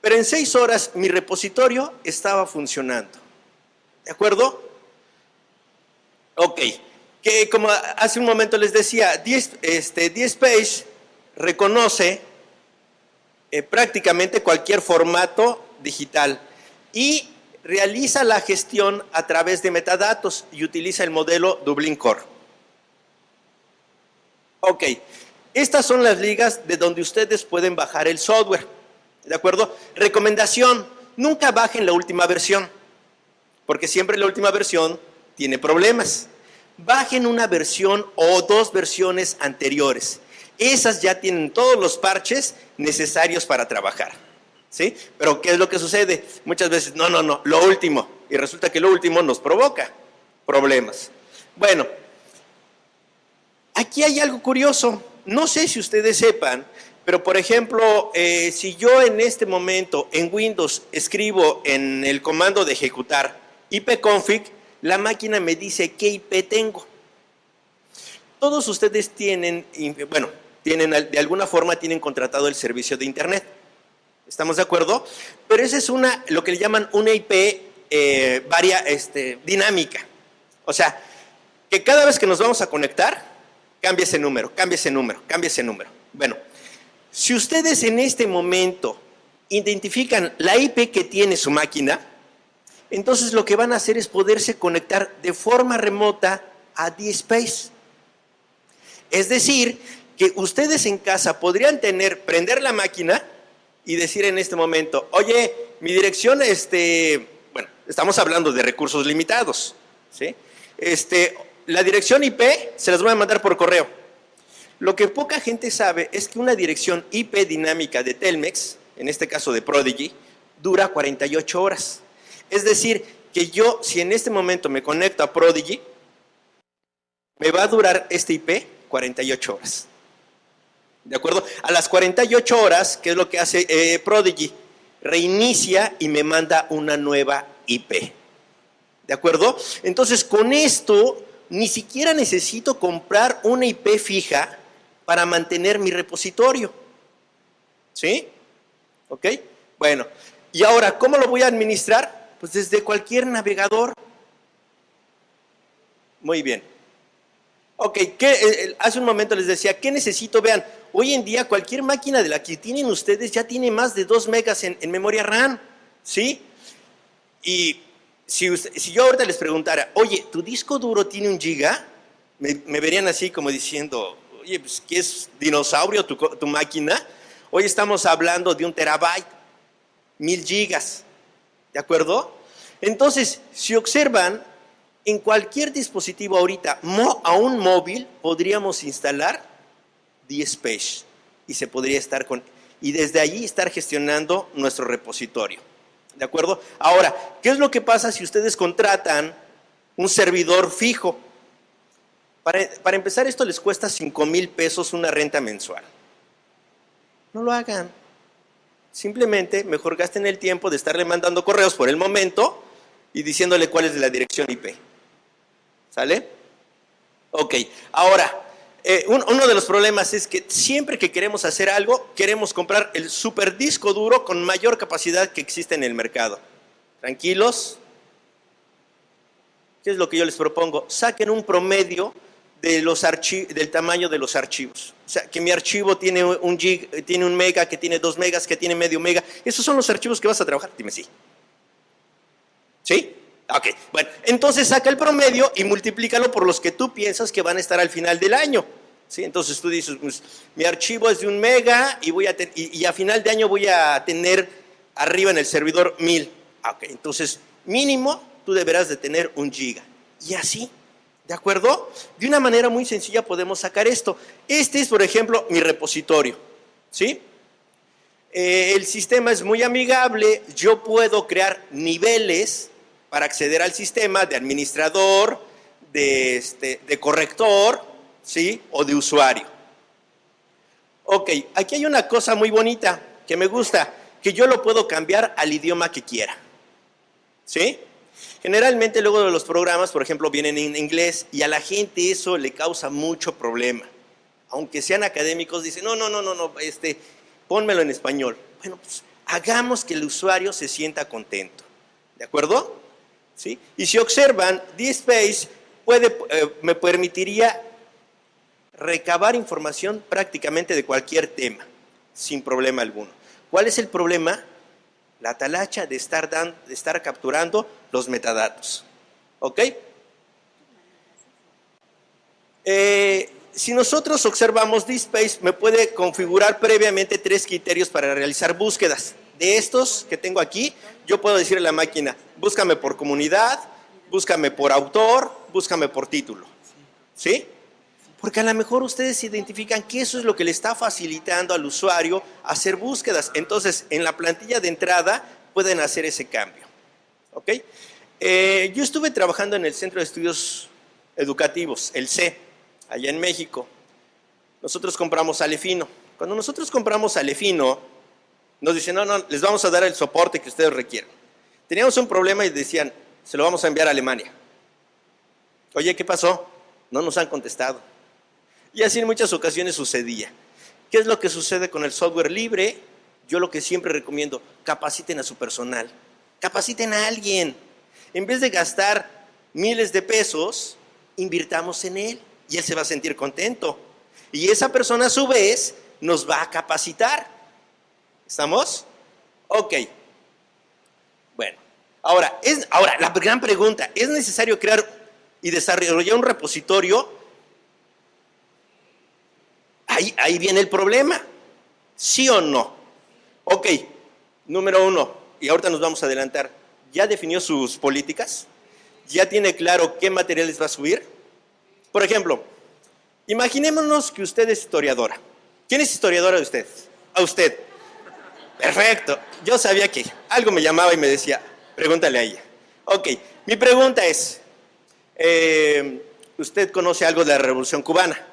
C: Pero en 6 horas mi repositorio estaba funcionando. ¿De acuerdo? Ok. Que como hace un momento les decía, DSpace reconoce prácticamente cualquier formato digital y realiza la gestión a través de metadatos y utiliza el modelo Dublin Core. Ok, estas son las ligas de donde ustedes pueden bajar el software, ¿de acuerdo? Recomendación, nunca bajen la última versión, porque siempre la última versión tiene problemas. Bajen una versión o 2 versiones anteriores. Esas ya tienen todos los parches necesarios para trabajar, ¿sí? Pero ¿qué es lo que sucede? Muchas veces, no, lo último. Y resulta que lo último nos provoca problemas. Bueno, aquí hay algo curioso. No sé si ustedes sepan, pero por ejemplo, si yo en este momento en Windows escribo en el comando de ejecutar ipconfig, la máquina me dice qué IP tengo. Todos ustedes tienen, bueno, de alguna forma tienen contratado el servicio de Internet. ¿Estamos de acuerdo? Pero esa es lo que le llaman una IP dinámica. O sea, que cada vez que nos vamos a conectar, cambia ese número, cambia ese número, cambia ese número. Bueno, si ustedes en este momento identifican la IP que tiene su máquina, entonces lo que van a hacer es poderse conectar de forma remota a DSpace. Es decir, que ustedes en casa podrían prender la máquina y decir en este momento, oye, mi dirección, bueno, estamos hablando de recursos limitados, ¿sí? La dirección IP se las voy a mandar por correo. Lo que poca gente sabe es que una dirección IP dinámica de Telmex, en este caso de Prodigy, dura 48 horas. Es decir, que yo, si en este momento me conecto a Prodigy, me va a durar este IP 48 horas. ¿De acuerdo? A las 48 horas, ¿qué es lo que hace Prodigy? Reinicia y me manda una nueva IP. ¿De acuerdo? Entonces, con esto, ni siquiera necesito comprar una IP fija para mantener mi repositorio. ¿Sí? ¿Ok? Bueno, y ahora, ¿cómo lo voy a administrar? Pues desde cualquier navegador. Muy bien. Ok, hace un momento les decía, ¿qué necesito? Vean, hoy en día cualquier máquina de la que tienen ustedes ya tiene más de 2 megas en memoria RAM, ¿sí? Y si yo ahorita les preguntara, oye, ¿tu disco duro tiene 1 giga? Me verían así como diciendo, oye, pues ¿qué es dinosaurio tu máquina? Hoy estamos hablando de 1 terabyte, 1000 gigas, ¿de acuerdo? Entonces, si observan, en cualquier dispositivo ahorita, aún móvil, podríamos instalar DSpace y se podría y desde allí estar gestionando nuestro repositorio. ¿De acuerdo? Ahora, ¿qué es lo que pasa si ustedes contratan un servidor fijo? Para empezar, esto les cuesta 5,000 pesos una renta mensual. No lo hagan. Simplemente, mejor gasten el tiempo de estarle mandando correos por el momento y diciéndole cuál es la dirección IP. ¿Sale? Ok, ahora, uno de los problemas es que siempre que queremos hacer algo, queremos comprar el super disco duro con mayor capacidad que existe en el mercado. Tranquilos. ¿Qué es lo que yo les propongo? Saquen un promedio de del tamaño de los archivos. O sea, que mi archivo tiene 1 mega, que tiene 2 megas, que tiene medio mega. Esos son los archivos que vas a trabajar. Dime sí. ¿Sí? Ok, bueno, entonces saca el promedio y multiplícalo por los que tú piensas que van a estar al final del año. ¿Sí? Entonces tú dices, pues, mi archivo es de 1 mega y a final de año voy a tener arriba en el servidor 1000. Ok, entonces mínimo tú deberás de tener 1 giga. Y así, ¿de acuerdo? De una manera muy sencilla podemos sacar esto. Este es, por ejemplo, mi repositorio. ¿Sí? El sistema es muy amigable. Yo puedo crear niveles para acceder al sistema de administrador, de corrector, ¿sí? O de usuario. Ok, aquí hay una cosa muy bonita que me gusta, que yo lo puedo cambiar al idioma que quiera. ¿Sí? Generalmente luego de los programas, por ejemplo, vienen en inglés y a la gente eso le causa mucho problema. Aunque sean académicos, dicen, no, pónmelo en español. Bueno, pues hagamos que el usuario se sienta contento. ¿De acuerdo? ¿Sí? Y si observan, DSpace me permitiría recabar información prácticamente de cualquier tema, sin problema alguno. ¿Cuál es el problema? La talacha de estar capturando los metadatos. ¿Ok? Si nosotros observamos DSpace, me puede configurar previamente 3 criterios para realizar búsquedas. De estos que tengo aquí, yo puedo decirle a la máquina, búscame por comunidad, búscame por autor, búscame por título. ¿Sí? Porque a lo mejor ustedes identifican que eso es lo que le está facilitando al usuario hacer búsquedas. Entonces, en la plantilla de entrada pueden hacer ese cambio. ¿Ok? Yo estuve trabajando en el Centro de Estudios Educativos, el C, allá en México. Nosotros compramos Alefino. Cuando nosotros compramos Alefino, nos dicen, no, les vamos a dar el soporte que ustedes requieran. Teníamos un problema y decían, se lo vamos a enviar a Alemania. Oye, ¿qué pasó? No nos han contestado. Y así en muchas ocasiones sucedía. ¿Qué es lo que sucede con el software libre? Yo lo que siempre recomiendo, capaciten a su personal. Capaciten a alguien. En vez de gastar miles de pesos, invirtamos en él y él se va a sentir contento. Y esa persona a su vez nos va a capacitar. ¿Estamos? Ok. Bueno, ahora la gran pregunta, ¿es necesario crear y desarrollar un repositorio? Ahí viene el problema. ¿Sí o no? Ok, número 1, y ahorita nos vamos a adelantar. ¿Ya definió sus políticas? ¿Ya tiene claro qué materiales va a subir? Por ejemplo, imaginémonos que usted es historiadora. ¿Quién es historiadora de usted? A usted. Perfecto. Yo sabía que algo me llamaba y me decía, pregúntale a ella. Ok, mi pregunta es, ¿usted conoce algo de la Revolución Cubana?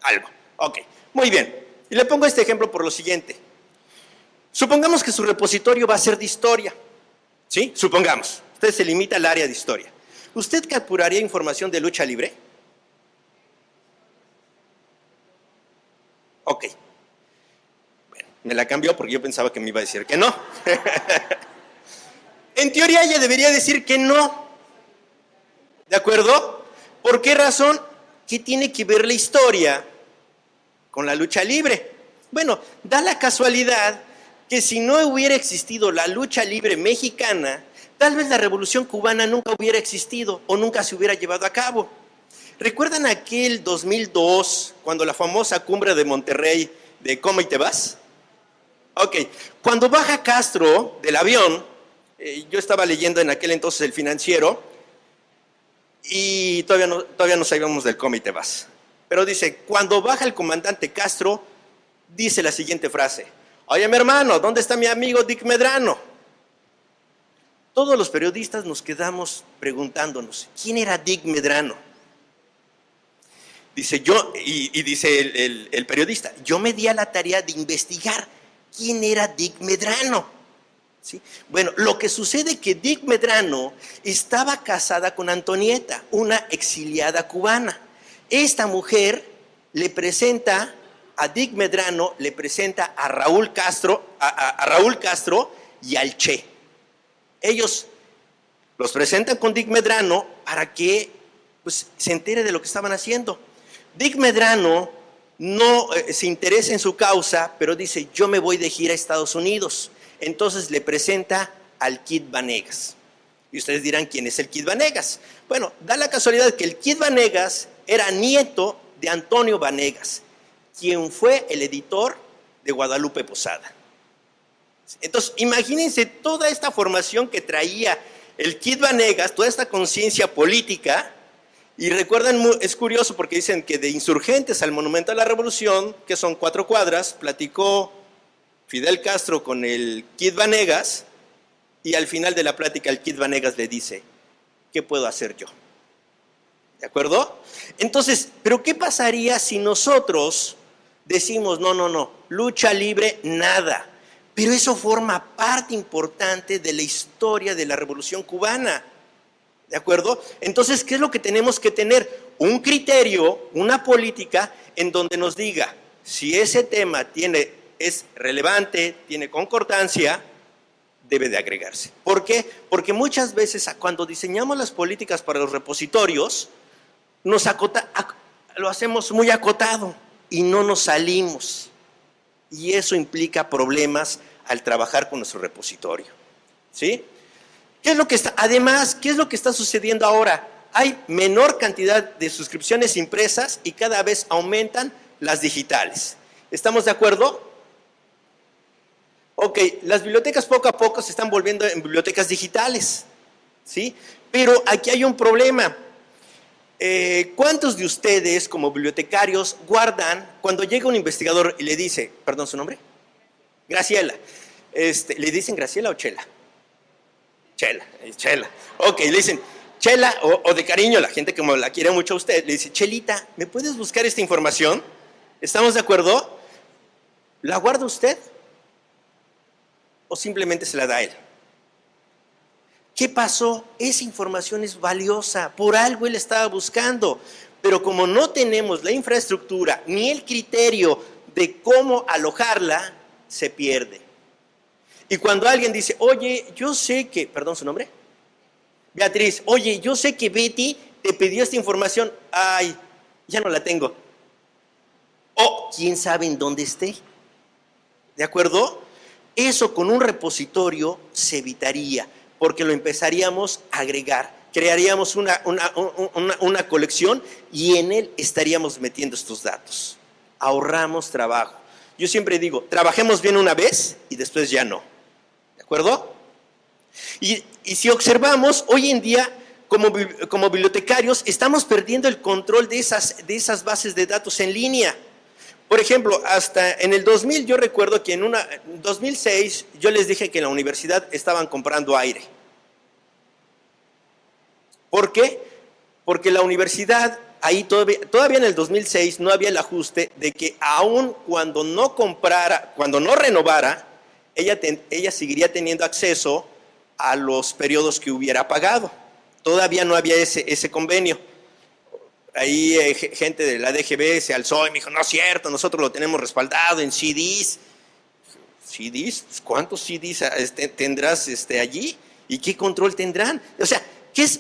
C: Algo. Ok, muy bien. Y le pongo este ejemplo por lo siguiente. Supongamos que su repositorio va a ser de historia. ¿Sí? Supongamos. Usted se limita al área de historia. ¿Usted capturaría información de lucha libre? Ok. Bueno, me la cambió porque yo pensaba que me iba a decir que no. En teoría ella debería decir que no. ¿De acuerdo? ¿Por qué razón? ¿Qué tiene que ver la historia con la lucha libre? Bueno, da la casualidad que si no hubiera existido la lucha libre mexicana, tal vez la Revolución Cubana nunca hubiera existido o nunca se hubiera llevado a cabo. ¿Recuerdan aquel 2002, cuando la famosa cumbre de Monterrey de ¿Cómo y te vas? Ok, cuando baja Castro del avión, yo estaba leyendo en aquel entonces El Financiero y todavía no sabíamos del ¿Cómo y te vas? Pero dice, cuando baja el comandante Castro, dice la siguiente frase, oye, mi hermano, ¿dónde está mi amigo Dick Medrano? Todos los periodistas nos quedamos preguntándonos, ¿quién era Dick Medrano? Dice dice el periodista, yo me di a la tarea de investigar quién era Dick Medrano. ¿Sí? Bueno, lo que sucede es que Dick Medrano estaba casada con Antonieta, una exiliada cubana. Esta mujer le presenta a Dick Medrano, le presenta a Raúl Castro y al Che. Ellos los presentan con Dick Medrano para que pues, se entere de lo que estaban haciendo. Dick Medrano no se interesa en su causa, pero dice, yo me voy de gira a Estados Unidos. Entonces le presenta al Kid Vanegas. Y ustedes dirán, ¿quién es el Kid Vanegas? Bueno, da la casualidad que el Kid Vanegas era nieto de Antonio Vanegas, quien fue el editor de Guadalupe Posada. Entonces, imagínense toda esta formación que traía el Kid Vanegas, toda esta conciencia política, y recuerdan, es curioso porque dicen que de Insurgentes al Monumento a la Revolución, que son 4 cuadras, platicó Fidel Castro con el Kid Vanegas, y al final de la plática el Kid Vanegas le dice, ¿qué puedo hacer yo? ¿De acuerdo? Entonces, ¿pero qué pasaría si nosotros decimos, no, lucha libre, nada? Pero eso forma parte importante de la historia de la Revolución Cubana. ¿De acuerdo? Entonces, ¿qué es lo que tenemos que tener? Un criterio, una política en donde nos diga si ese tema es relevante, tiene concordancia, debe de agregarse. ¿Por qué? Porque muchas veces cuando diseñamos las políticas para los repositorios, lo hacemos muy acotado y no nos salimos. Y eso implica problemas al trabajar con nuestro repositorio. ¿Sí? Además, ¿qué es lo que está sucediendo ahora? Hay menor cantidad de suscripciones impresas y cada vez aumentan las digitales. ¿Estamos de acuerdo? Ok, las bibliotecas poco a poco se están volviendo en bibliotecas digitales, ¿sí? Pero aquí hay un problema. ¿Cuántos de ustedes como bibliotecarios guardan cuando llega un investigador y le dice, perdón, ¿su nombre? Graciela. ¿Le dicen Graciela o Chela? Chela. Ok, le dicen Chela o de cariño, la gente como la quiere mucho a usted, le dice, Chelita, ¿me puedes buscar esta información? ¿Estamos de acuerdo? ¿La guarda usted? ¿O simplemente se la da a él? ¿Qué pasó? Esa información es valiosa, por algo él estaba buscando, pero como no tenemos la infraestructura ni el criterio de cómo alojarla, se pierde. Y cuando alguien dice, oye, yo sé que, perdón, ¿su nombre? Beatriz, oye, yo sé que Betty te pidió esta información, ay, ya no la tengo. O quién sabe en dónde esté. ¿De acuerdo? Eso con un repositorio se evitaría, porque lo empezaríamos a agregar, crearíamos una colección y en él estaríamos metiendo estos datos. Ahorramos trabajo. Yo siempre digo, trabajemos bien una vez y después ya no. ¿De acuerdo? Y si observamos, hoy en día, como bibliotecarios, estamos perdiendo el control de esas bases de datos en línea. Por ejemplo, hasta en el 2000, yo recuerdo que en 2006, yo les dije que en la universidad estaban comprando aire. ¿Por qué? Porque la universidad, ahí todavía en el 2006 no había el ajuste de que aun cuando no renovara, ella seguiría teniendo acceso a los periodos que hubiera pagado. Todavía no había ese convenio. Ahí gente de la DGB se alzó y me dijo, no es cierto, nosotros lo tenemos respaldado en CDs. ¿CDs? ¿Cuántos CDs tendrás allí? ¿Y qué control tendrán? O sea,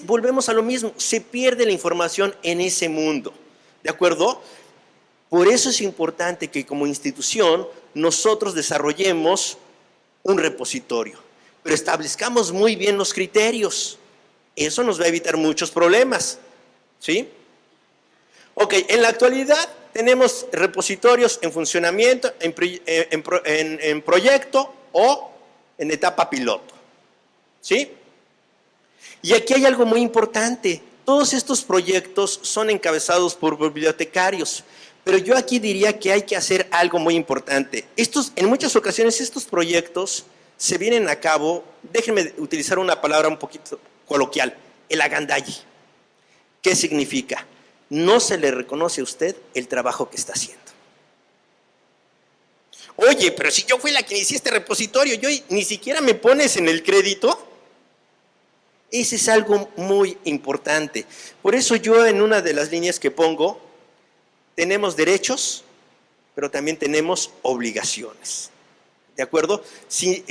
C: volvemos a lo mismo, se pierde la información en ese mundo. ¿De acuerdo? Por eso es importante que como institución nosotros desarrollemos un repositorio, pero establezcamos muy bien los criterios. Eso nos va a evitar muchos problemas. ¿Sí? Ok, en la actualidad tenemos repositorios en funcionamiento, en proyecto o en etapa piloto. ¿Sí? Y aquí hay algo muy importante. Todos estos proyectos son encabezados por bibliotecarios, pero yo aquí diría que hay que hacer algo muy importante. En muchas ocasiones estos proyectos se vienen a cabo, déjenme utilizar una palabra un poquito coloquial, el agandalle. ¿Qué significa? No se le reconoce a usted el trabajo que está haciendo. Oye, pero si yo fui la que inicié este repositorio, yo ni siquiera me pones en el crédito. Ese es algo muy importante. Por eso yo en una de las líneas que pongo, tenemos derechos, pero también tenemos obligaciones. ¿De acuerdo? Si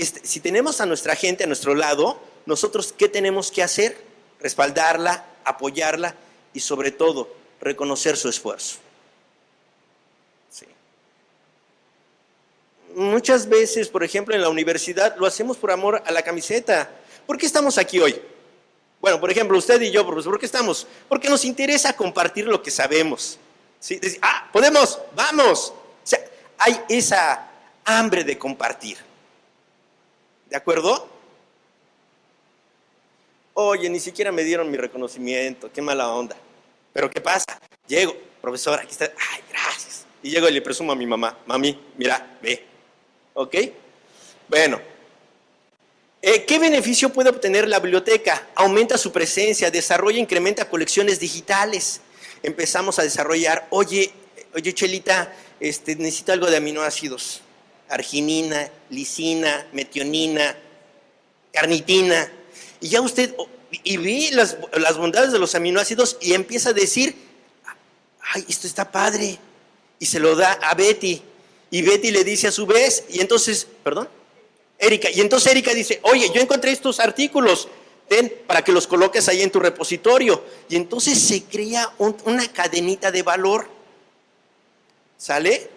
C: tenemos a nuestra gente a nuestro lado, nosotros ¿qué tenemos que hacer? Respaldarla, apoyarla y sobre todo reconocer su esfuerzo. Sí. Muchas veces, por ejemplo, en la universidad lo hacemos por amor a la camiseta. ¿Por qué estamos aquí hoy? Bueno, por ejemplo, usted y yo, profesor, ¿por qué estamos? Porque nos interesa compartir lo que sabemos. ¿Sí? Decir, podemos, vamos. O sea, hay esa hambre de compartir. ¿De acuerdo? Oye, ni siquiera me dieron mi reconocimiento, qué mala onda. Pero ¿qué pasa? Llego, profesor, aquí está, ay, gracias. Y llego y le presumo a mi mamá, mami, mira, ve. ¿Ok? Bueno. ¿Qué beneficio puede obtener la biblioteca? Aumenta su presencia, desarrolla e incrementa colecciones digitales. Empezamos a desarrollar, oye, Chelita, necesito algo de aminoácidos. arginina, lisina, metionina, carnitina. Y ya usted y ve las bondades de los aminoácidos y empieza a decir, ay, esto está padre. Y se lo da a Betty. Y Betty le dice a su vez, y entonces, perdón, Erika. Y entonces Erika dice, oye, yo encontré estos artículos, ten para que los coloques ahí en tu repositorio. Y entonces se crea una cadenita de valor. ¿Sale?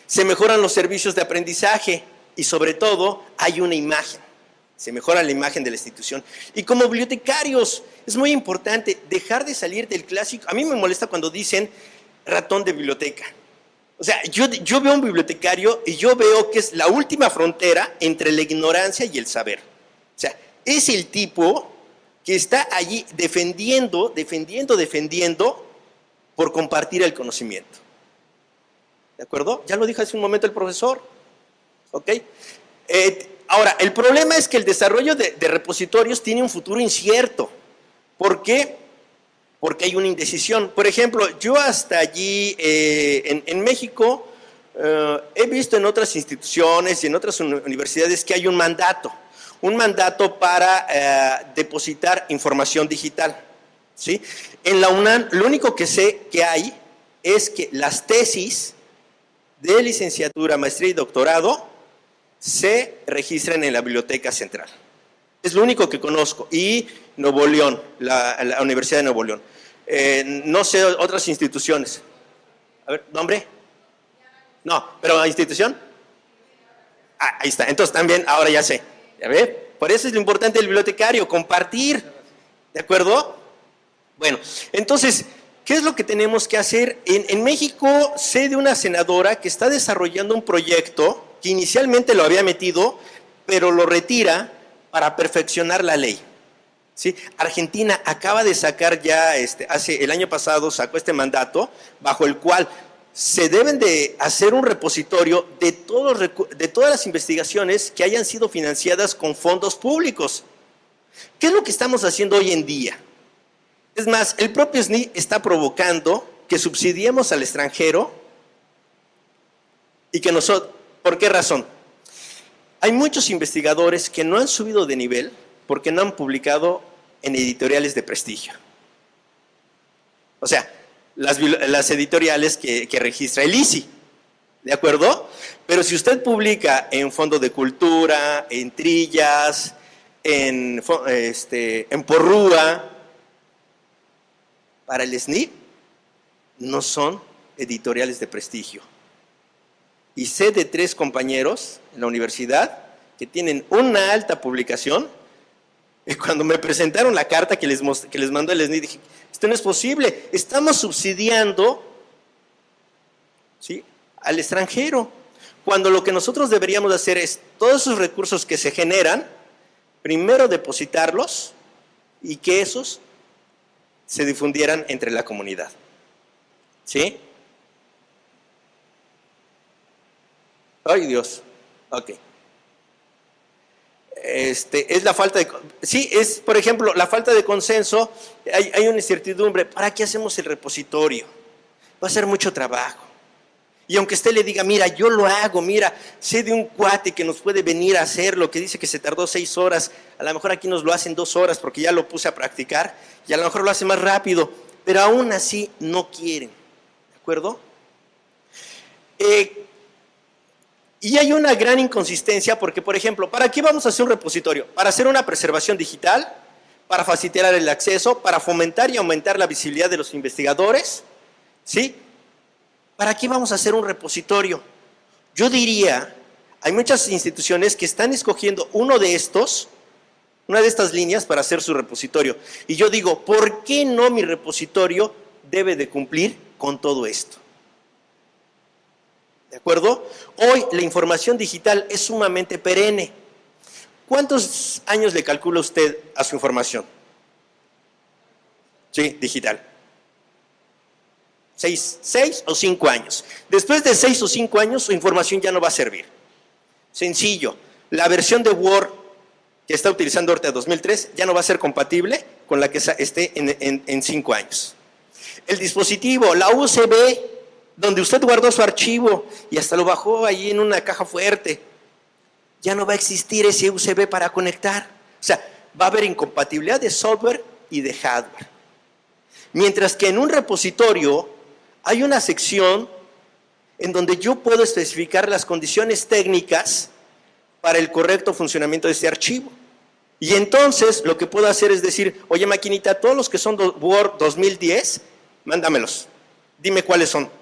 C: Se mejoran los servicios de aprendizaje y sobre todo hay una imagen. Se mejora la imagen de la institución. Y como bibliotecarios es muy importante dejar de salir del clásico. A mí me molesta cuando dicen ratón de biblioteca. O sea, yo veo a un bibliotecario y yo veo que es la última frontera entre la ignorancia y el saber. O sea, es el tipo que está allí defendiendo por compartir el conocimiento. ¿De acuerdo? Ya lo dijo hace un momento el profesor. ¿Ok? Ahora, el problema es que el desarrollo de repositorios tiene un futuro incierto. ¿Por qué? Porque hay una indecisión. Por ejemplo, yo hasta allí en México he visto en otras instituciones y en otras universidades que hay un mandato para depositar información digital. ¿Sí? En la UNAM, lo único que sé que hay es que las tesis de licenciatura, maestría y doctorado se registran en la Biblioteca Central. Es lo único que conozco. Y Nuevo León, la Universidad de Nuevo León. No sé otras instituciones. A ver, ¿nombre? No, pero institución. Ah, ahí está. Entonces también, ahora ya sé. ¿Ya ve? Por eso es lo importante del bibliotecario, compartir. ¿De acuerdo? Bueno, entonces, ¿qué es lo que tenemos que hacer? En México sé de una senadora que está desarrollando un proyecto que inicialmente lo había metido, pero lo retira para perfeccionar la ley. ¿Sí? Argentina acaba de sacar ya, el año pasado sacó este mandato, bajo el cual se deben de hacer un repositorio de todas las investigaciones que hayan sido financiadas con fondos públicos. ¿Qué es lo que estamos haciendo hoy en día? Es más, el propio SNI está provocando que subsidiemos al extranjero y que nosotros, ¿por qué razón? Hay muchos investigadores que no han subido de nivel porque no han publicado en editoriales de prestigio. O sea, las editoriales que registra el ISI, ¿de acuerdo? Pero si usted publica en Fondo de Cultura, en Trillas, en Porrúa, para el SNI, no son editoriales de prestigio. Y sé de 3 compañeros en la universidad que tienen una alta publicación. Y cuando me presentaron la carta que les mandó el SNI, dije, esto no es posible, estamos subsidiando, ¿sí?, al extranjero, cuando lo que nosotros deberíamos hacer es, todos esos recursos que se generan, primero depositarlos y que esos se difundieran entre la comunidad. ¿Sí? Ay, Dios. Ok. Es la falta de... Sí, es, por ejemplo, la falta de consenso. Hay una incertidumbre. ¿Para qué hacemos el repositorio? Va a ser mucho trabajo. Y aunque usted le diga, mira, yo lo hago, mira, sé de un cuate que nos puede venir a hacerlo, que dice que se tardó 6 horas, a lo mejor aquí nos lo hacen 2 horas porque ya lo puse a practicar, y a lo mejor lo hace más rápido, pero aún así no quieren, ¿de acuerdo? Y hay una gran inconsistencia porque, por ejemplo, ¿para qué vamos a hacer un repositorio? Para hacer una preservación digital, para facilitar el acceso, para fomentar y aumentar la visibilidad de los investigadores, ¿sí? ¿Para qué vamos a hacer un repositorio? Yo diría, hay muchas instituciones que están escogiendo una de estas líneas para hacer su repositorio. Y yo digo, ¿por qué no mi repositorio debe de cumplir con todo esto? ¿De acuerdo? Hoy la información digital es sumamente perenne. ¿Cuántos años le calcula usted a su información? Sí, digital. 6 o 5 años. Después de 6 o 5 años, su información ya no va a servir. Sencillo. La versión de Word que está utilizando ahorita 2003 ya no va a ser compatible con la que esté en 5 años. El dispositivo, la USB donde usted guardó su archivo y hasta lo bajó ahí en una caja fuerte, ya no va a existir ese USB para conectar. O sea, va a haber incompatibilidad de software y de hardware. Mientras que en un repositorio hay una sección en donde yo puedo especificar las condiciones técnicas para el correcto funcionamiento de este archivo. Y entonces lo que puedo hacer es decir, oye maquinita, todos los que son Word 2010, mándamelos, dime cuáles son.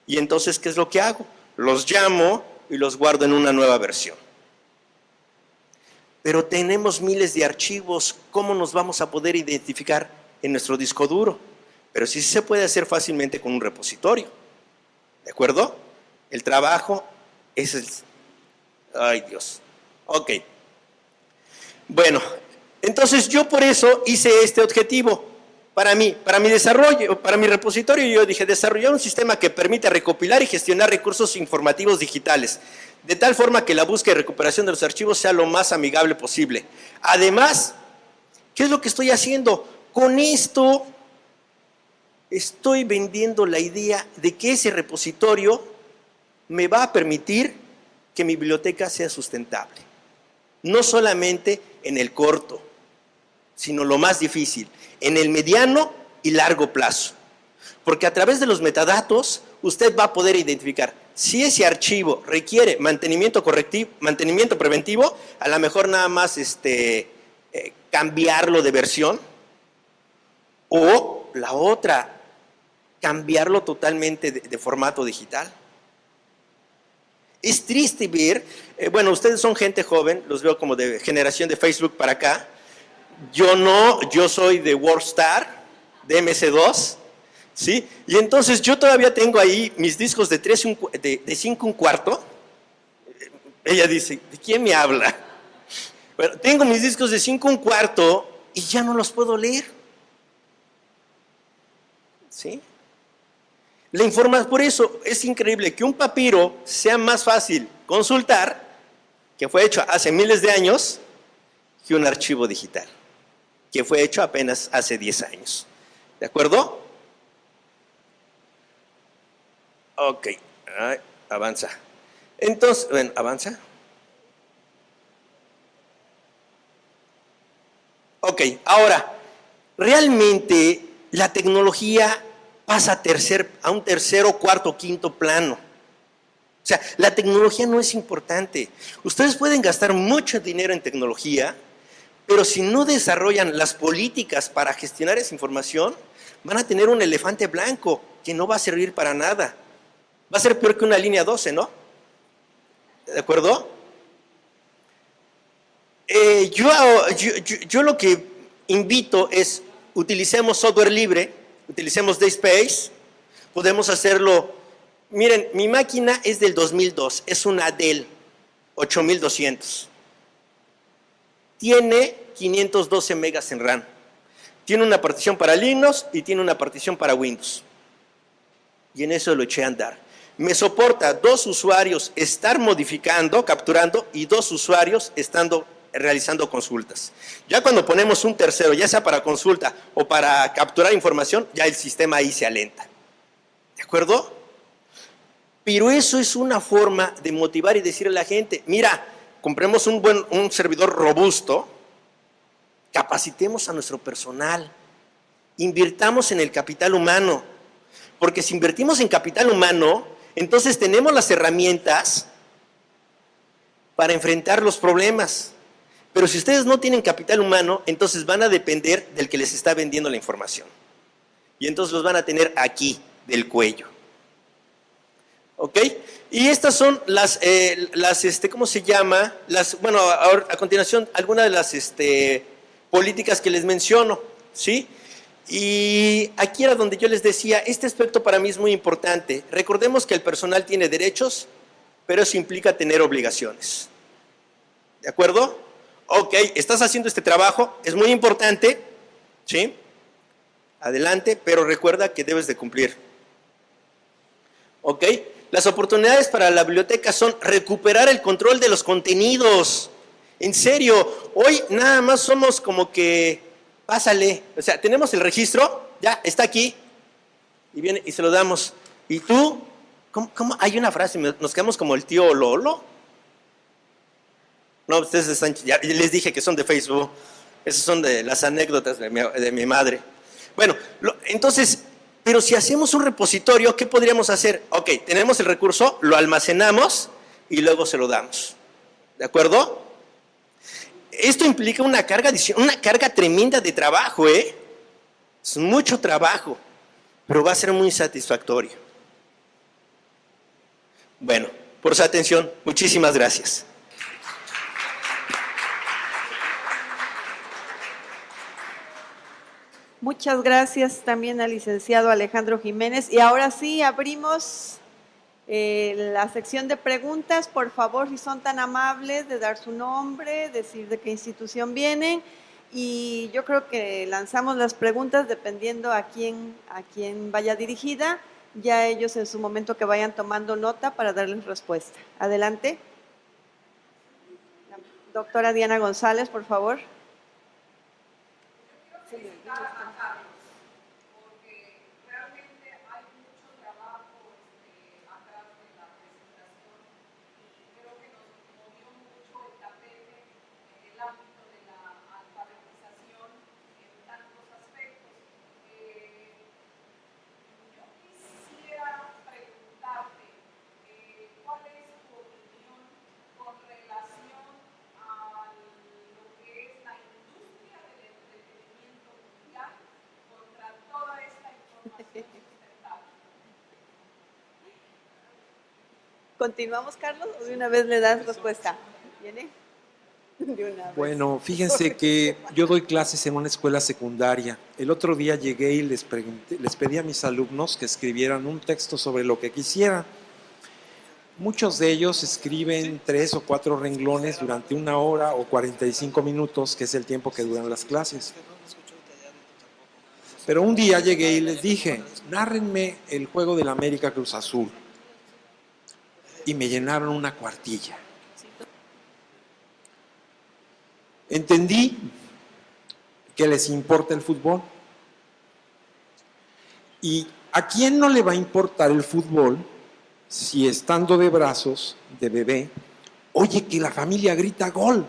C: Y entonces, ¿qué es lo que hago? Los llamo y los guardo en una nueva versión. Pero tenemos miles de archivos, ¿cómo nos vamos a poder identificar en nuestro disco duro? Pero sí se puede hacer fácilmente con un repositorio. ¿De acuerdo? El trabajo es el... Ay, Dios. Ok. Bueno, entonces yo por eso hice este objetivo. Para mi desarrollo, para mi repositorio, yo dije, desarrollar un sistema que permita recopilar y gestionar recursos informativos digitales, de tal forma que la búsqueda y recuperación de los archivos sea lo más amigable posible. Además, ¿qué es lo que estoy haciendo? Con esto estoy vendiendo la idea de que ese repositorio me va a permitir que mi biblioteca sea sustentable. No solamente en el corto, sino lo más difícil, en el mediano y largo plazo. Porque a través de los metadatos, usted va a poder identificar si ese archivo requiere mantenimiento preventivo, a lo mejor nada más cambiarlo de versión, o la otra, cambiarlo totalmente de formato digital. Es triste ver, bueno, ustedes son gente joven, los veo como de generación de Facebook para acá. Yo no, yo soy de WordStar, de MS2, ¿sí? Y entonces yo todavía tengo ahí mis discos de 5 1/4. Ella dice, ¿de quién me habla? Bueno, tengo mis discos de 5 1/4 y ya no los puedo leer. ¿Sí? Por eso es increíble que un papiro sea más fácil consultar, que fue hecho hace miles de años, que un archivo digital, que fue hecho apenas hace 10 años. ¿De acuerdo? Ok, avanza. Entonces, bueno, avanza. Ok, ahora, realmente la tecnología pasa a un tercero, cuarto, quinto plano. O sea, la tecnología no es importante. Ustedes pueden gastar mucho dinero en tecnología, pero si no desarrollan las políticas para gestionar esa información, van a tener un elefante blanco que no va a servir para nada. Va a ser peor que una línea 12, ¿no? ¿De acuerdo? Yo lo que invito es, utilicemos software libre, utilicemos DaySpace, podemos hacerlo. Miren, mi máquina es del 2002, es una Dell 8200. Tiene 512 megas en RAM. Tiene una partición para Linux y tiene una partición para Windows. Y en eso lo eché a andar. Me soporta 2 usuarios estar modificando, capturando, y 2 usuarios realizando consultas. Ya cuando ponemos un tercero, ya sea para consulta o para capturar información, ya el sistema ahí se alenta. ¿De acuerdo? Pero eso es una forma de motivar y decirle a la gente, mira, compremos un servidor robusto, capacitemos a nuestro personal, invirtamos en el capital humano, porque si invertimos en capital humano, entonces tenemos las herramientas para enfrentar los problemas. Pero si ustedes no tienen capital humano, entonces van a depender del que les está vendiendo la información. Y entonces los van a tener aquí, del cuello. ¿Ok? Y estas son ¿cómo se llama? Bueno, a continuación, algunas de las políticas que les menciono, ¿sí? Y aquí era donde yo les decía, este aspecto para mí es muy importante. Recordemos que el personal tiene derechos, pero eso implica tener obligaciones. ¿De acuerdo? Ok, estás haciendo este trabajo, es muy importante, ¿sí? Adelante, pero recuerda que debes de cumplir. ¿Ok? Las oportunidades para la biblioteca son recuperar el control de los contenidos. En serio, hoy nada más somos como que, pásale, o sea, tenemos el registro, ya, está aquí, y viene y se lo damos. Y tú ¿Cómo? Hay una frase, nos quedamos como el tío Lolo. No, ustedes están, ya les dije que son de Facebook. Esas son de las anécdotas de mi madre. Bueno, entonces, pero si hacemos un repositorio, ¿qué podríamos hacer? Ok, tenemos el recurso, lo almacenamos y luego se lo damos. ¿De acuerdo? Esto implica una carga tremenda de trabajo, ¿eh? Es mucho trabajo, pero va a ser muy satisfactorio. Bueno, por su atención, muchísimas gracias.
B: Muchas gracias también al licenciado Alejandro Jiménez. Y ahora sí, abrimos la sección de preguntas. Por favor, si son tan amables de dar su nombre, decir de qué institución vienen. Y yo creo que lanzamos las preguntas dependiendo a quién vaya dirigida. Ya ellos en su momento que vayan tomando nota para darles respuesta. Adelante. La doctora Diana González, por favor. ¿Continuamos, Carlos, o de una vez le das respuesta? ¿Viene? De una vez.
A: Bueno, fíjense que yo doy clases en una escuela secundaria. El otro día llegué y les pedí a mis alumnos que escribieran un texto sobre lo que quisieran. Muchos de ellos escriben 3 o 4 renglones durante 1 hora o 45 minutos, que es el tiempo que duran las clases. Pero un día llegué y les dije, nárrenme el juego del América Cruz Azul. Y me llenaron una cuartilla. Entendí que les importa el fútbol. ¿Y a quién no le va a importar el fútbol si estando de brazos de bebé, oye que la familia grita gol?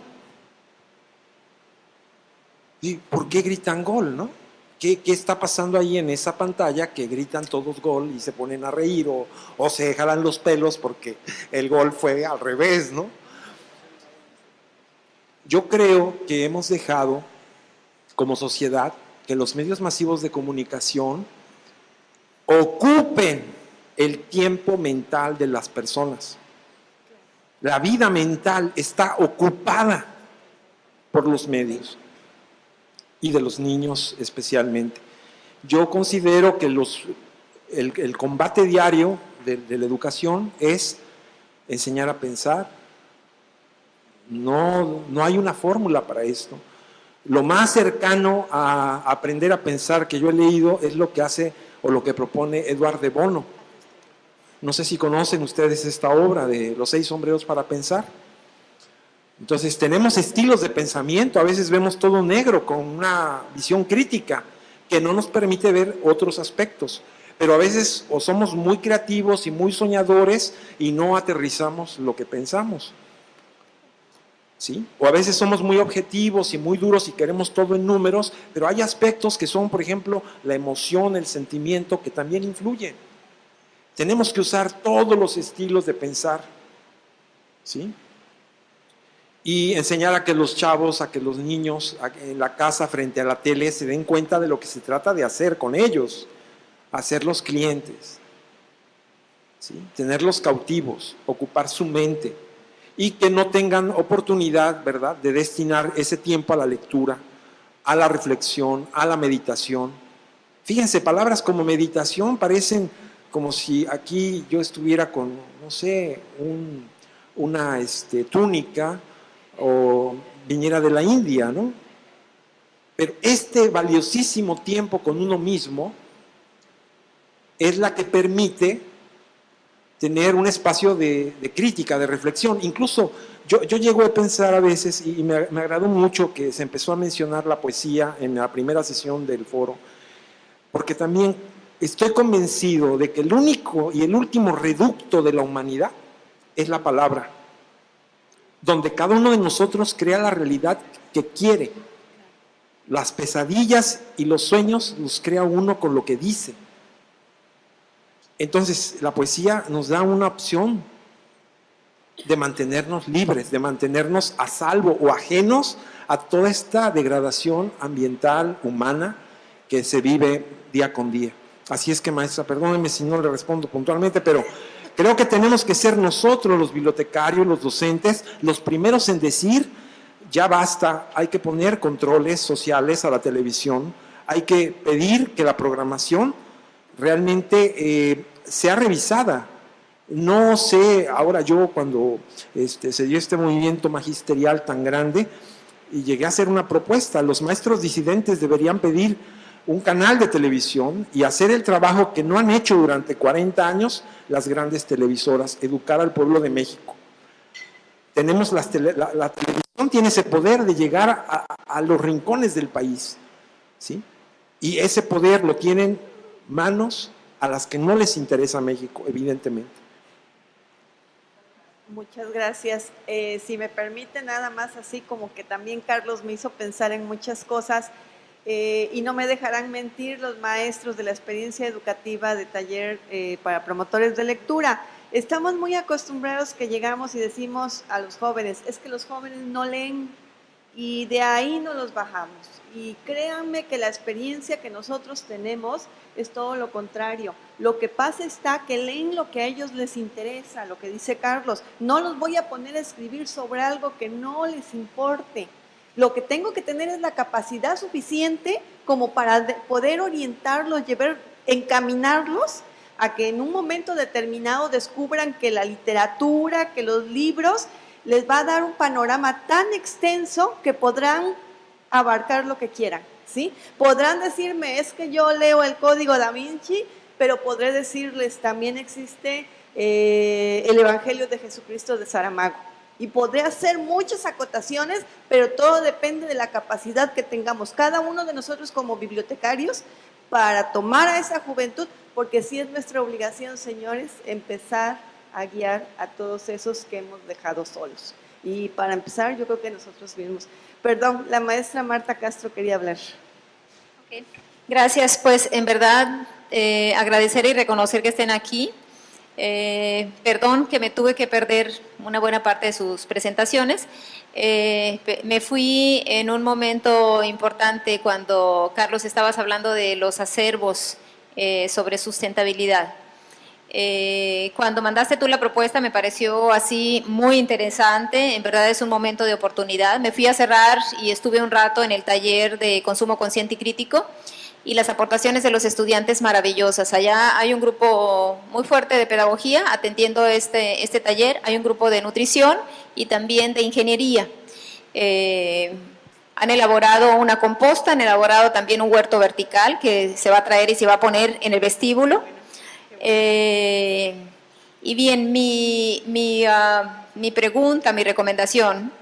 A: ¿Y por qué gritan gol, no? ¿Qué está pasando ahí en esa pantalla que gritan todos gol y se ponen a reír o se jalan los pelos porque el gol fue al revés, ¿no? Yo creo que hemos dejado como sociedad que los medios masivos de comunicación ocupen el tiempo mental de las personas. La vida mental está ocupada por los medios. Y de los niños especialmente. Yo considero que el combate diario de la educación es enseñar a pensar. No hay una fórmula para esto. Lo más cercano a aprender a pensar que yo he leído es lo que hace o lo que propone Edward de Bono. No sé si conocen ustedes esta obra de Los 6 sombreros para pensar. Entonces tenemos estilos de pensamiento, a veces vemos todo negro con una visión crítica que no nos permite ver otros aspectos, pero a veces o somos muy creativos y muy soñadores y no aterrizamos lo que pensamos, ¿sí? O a veces somos muy objetivos y muy duros y queremos todo en números, pero hay aspectos que son, por ejemplo, la emoción, el sentimiento, que también influyen. Tenemos que usar todos los estilos de pensar, ¿sí? Y enseñar a que los chavos, a que los niños en la casa frente a la tele se den cuenta de lo que se trata de hacer con ellos, hacerlos clientes, ¿sí? Tenerlos cautivos, ocupar su mente y que no tengan oportunidad, ¿verdad?, de destinar ese tiempo a la lectura, a la reflexión, a la meditación. Fíjense, palabras como meditación parecen como si aquí yo estuviera con, no sé, una túnica o viniera de la India, ¿no? Pero este valiosísimo tiempo con uno mismo es la que permite tener un espacio de crítica, de reflexión. Incluso yo llego a pensar a veces, y me agradó mucho que se empezó a mencionar la poesía en la primera sesión del foro, porque también estoy convencido de que el único y el último reducto de la humanidad es la palabra, donde cada uno de nosotros crea la realidad que quiere. Las pesadillas y los sueños los crea uno con lo que dice. Entonces, la poesía nos da una opción de mantenernos libres, de mantenernos a salvo o ajenos a toda esta degradación ambiental, humana, que se vive día con día. Así es que, maestra, perdóneme si no le respondo puntualmente, pero creo que tenemos que ser nosotros, los bibliotecarios, los docentes, los primeros en decir, ya basta, hay que poner controles sociales a la televisión, hay que pedir que la programación realmente sea revisada. No sé, ahora yo cuando se dio este movimiento magisterial tan grande, y llegué a hacer una propuesta, los maestros disidentes deberían pedir un canal de televisión y hacer el trabajo que no han hecho durante 40 años las grandes televisoras, educar al pueblo de México. Tenemos la televisión tiene ese poder de llegar a los rincones del país, ¿sí? Y ese poder lo tienen manos a las que no les interesa México, evidentemente.
B: Muchas gracias. Si me permite, nada más así como que también Carlos me hizo pensar en muchas cosas y no me dejarán mentir los maestros de la experiencia educativa de taller para promotores de lectura. Estamos muy acostumbrados que llegamos y decimos a los jóvenes, es que los jóvenes no leen y de ahí no los bajamos. Y créanme que la experiencia que nosotros tenemos es todo lo contrario. Lo que pasa está que leen lo que a ellos les interesa, lo que dice Carlos. No los voy a poner a escribir sobre algo que no les importe. Lo que tengo que tener es la capacidad suficiente como para poder orientarlos, encaminarlos a que en un momento determinado descubran que la literatura, que los libros les va a dar un panorama tan extenso que podrán abarcar lo que quieran, ¿sí? Podrán decirme, es que yo leo el Código Da Vinci, pero podré decirles, también existe el Evangelio de Jesucristo de Saramago. Y podré hacer muchas acotaciones, pero todo depende de la capacidad que tengamos cada uno de nosotros como bibliotecarios para tomar a esa juventud, porque sí es nuestra obligación, señores, empezar a guiar a todos esos que hemos dejado solos. Y para empezar, yo creo que nosotros mismos. Perdón, la maestra Marta Castro quería hablar.
D: Okay. Gracias, pues en verdad agradecer y reconocer que estén aquí. Perdón que me tuve que perder una buena parte de sus presentaciones. Me fui en un momento importante cuando, Carlos, estabas hablando de los acervos sobre sustentabilidad. Cuando mandaste tú la propuesta me pareció así muy interesante, en verdad es un momento de oportunidad. Me fui a cerrar y estuve un rato en el taller de consumo consciente y crítico y las aportaciones de los estudiantes maravillosas. Allá hay un grupo muy fuerte de pedagogía atendiendo este taller, hay un grupo de nutrición y también de ingeniería. Han elaborado una composta, han elaborado también un huerto vertical que se va a traer y se va a poner en el vestíbulo. Y bien, mi pregunta, mi recomendación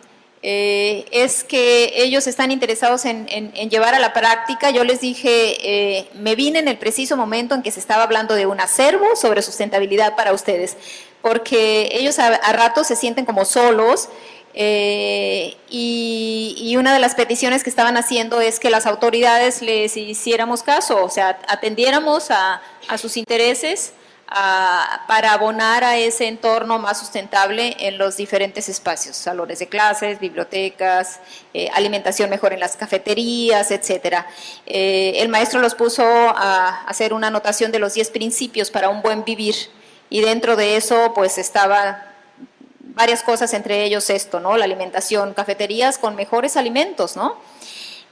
D: es que ellos están interesados en llevar a la práctica. Yo les dije, me vine en el preciso momento en que se estaba hablando de un acervo sobre sustentabilidad para ustedes, porque ellos a ratos se sienten como solos. Y una de las peticiones que estaban haciendo es que las autoridades les hiciéramos caso, o sea, atendiéramos a sus intereses para abonar a ese entorno más sustentable en los diferentes espacios, salones de clases, bibliotecas, alimentación mejor en las cafeterías, etcétera. El maestro los puso a hacer una anotación de los 10 principios para un buen vivir y dentro de eso pues estaba varias cosas, entre ellos esto, ¿no? La alimentación, cafeterías con mejores alimentos, ¿no?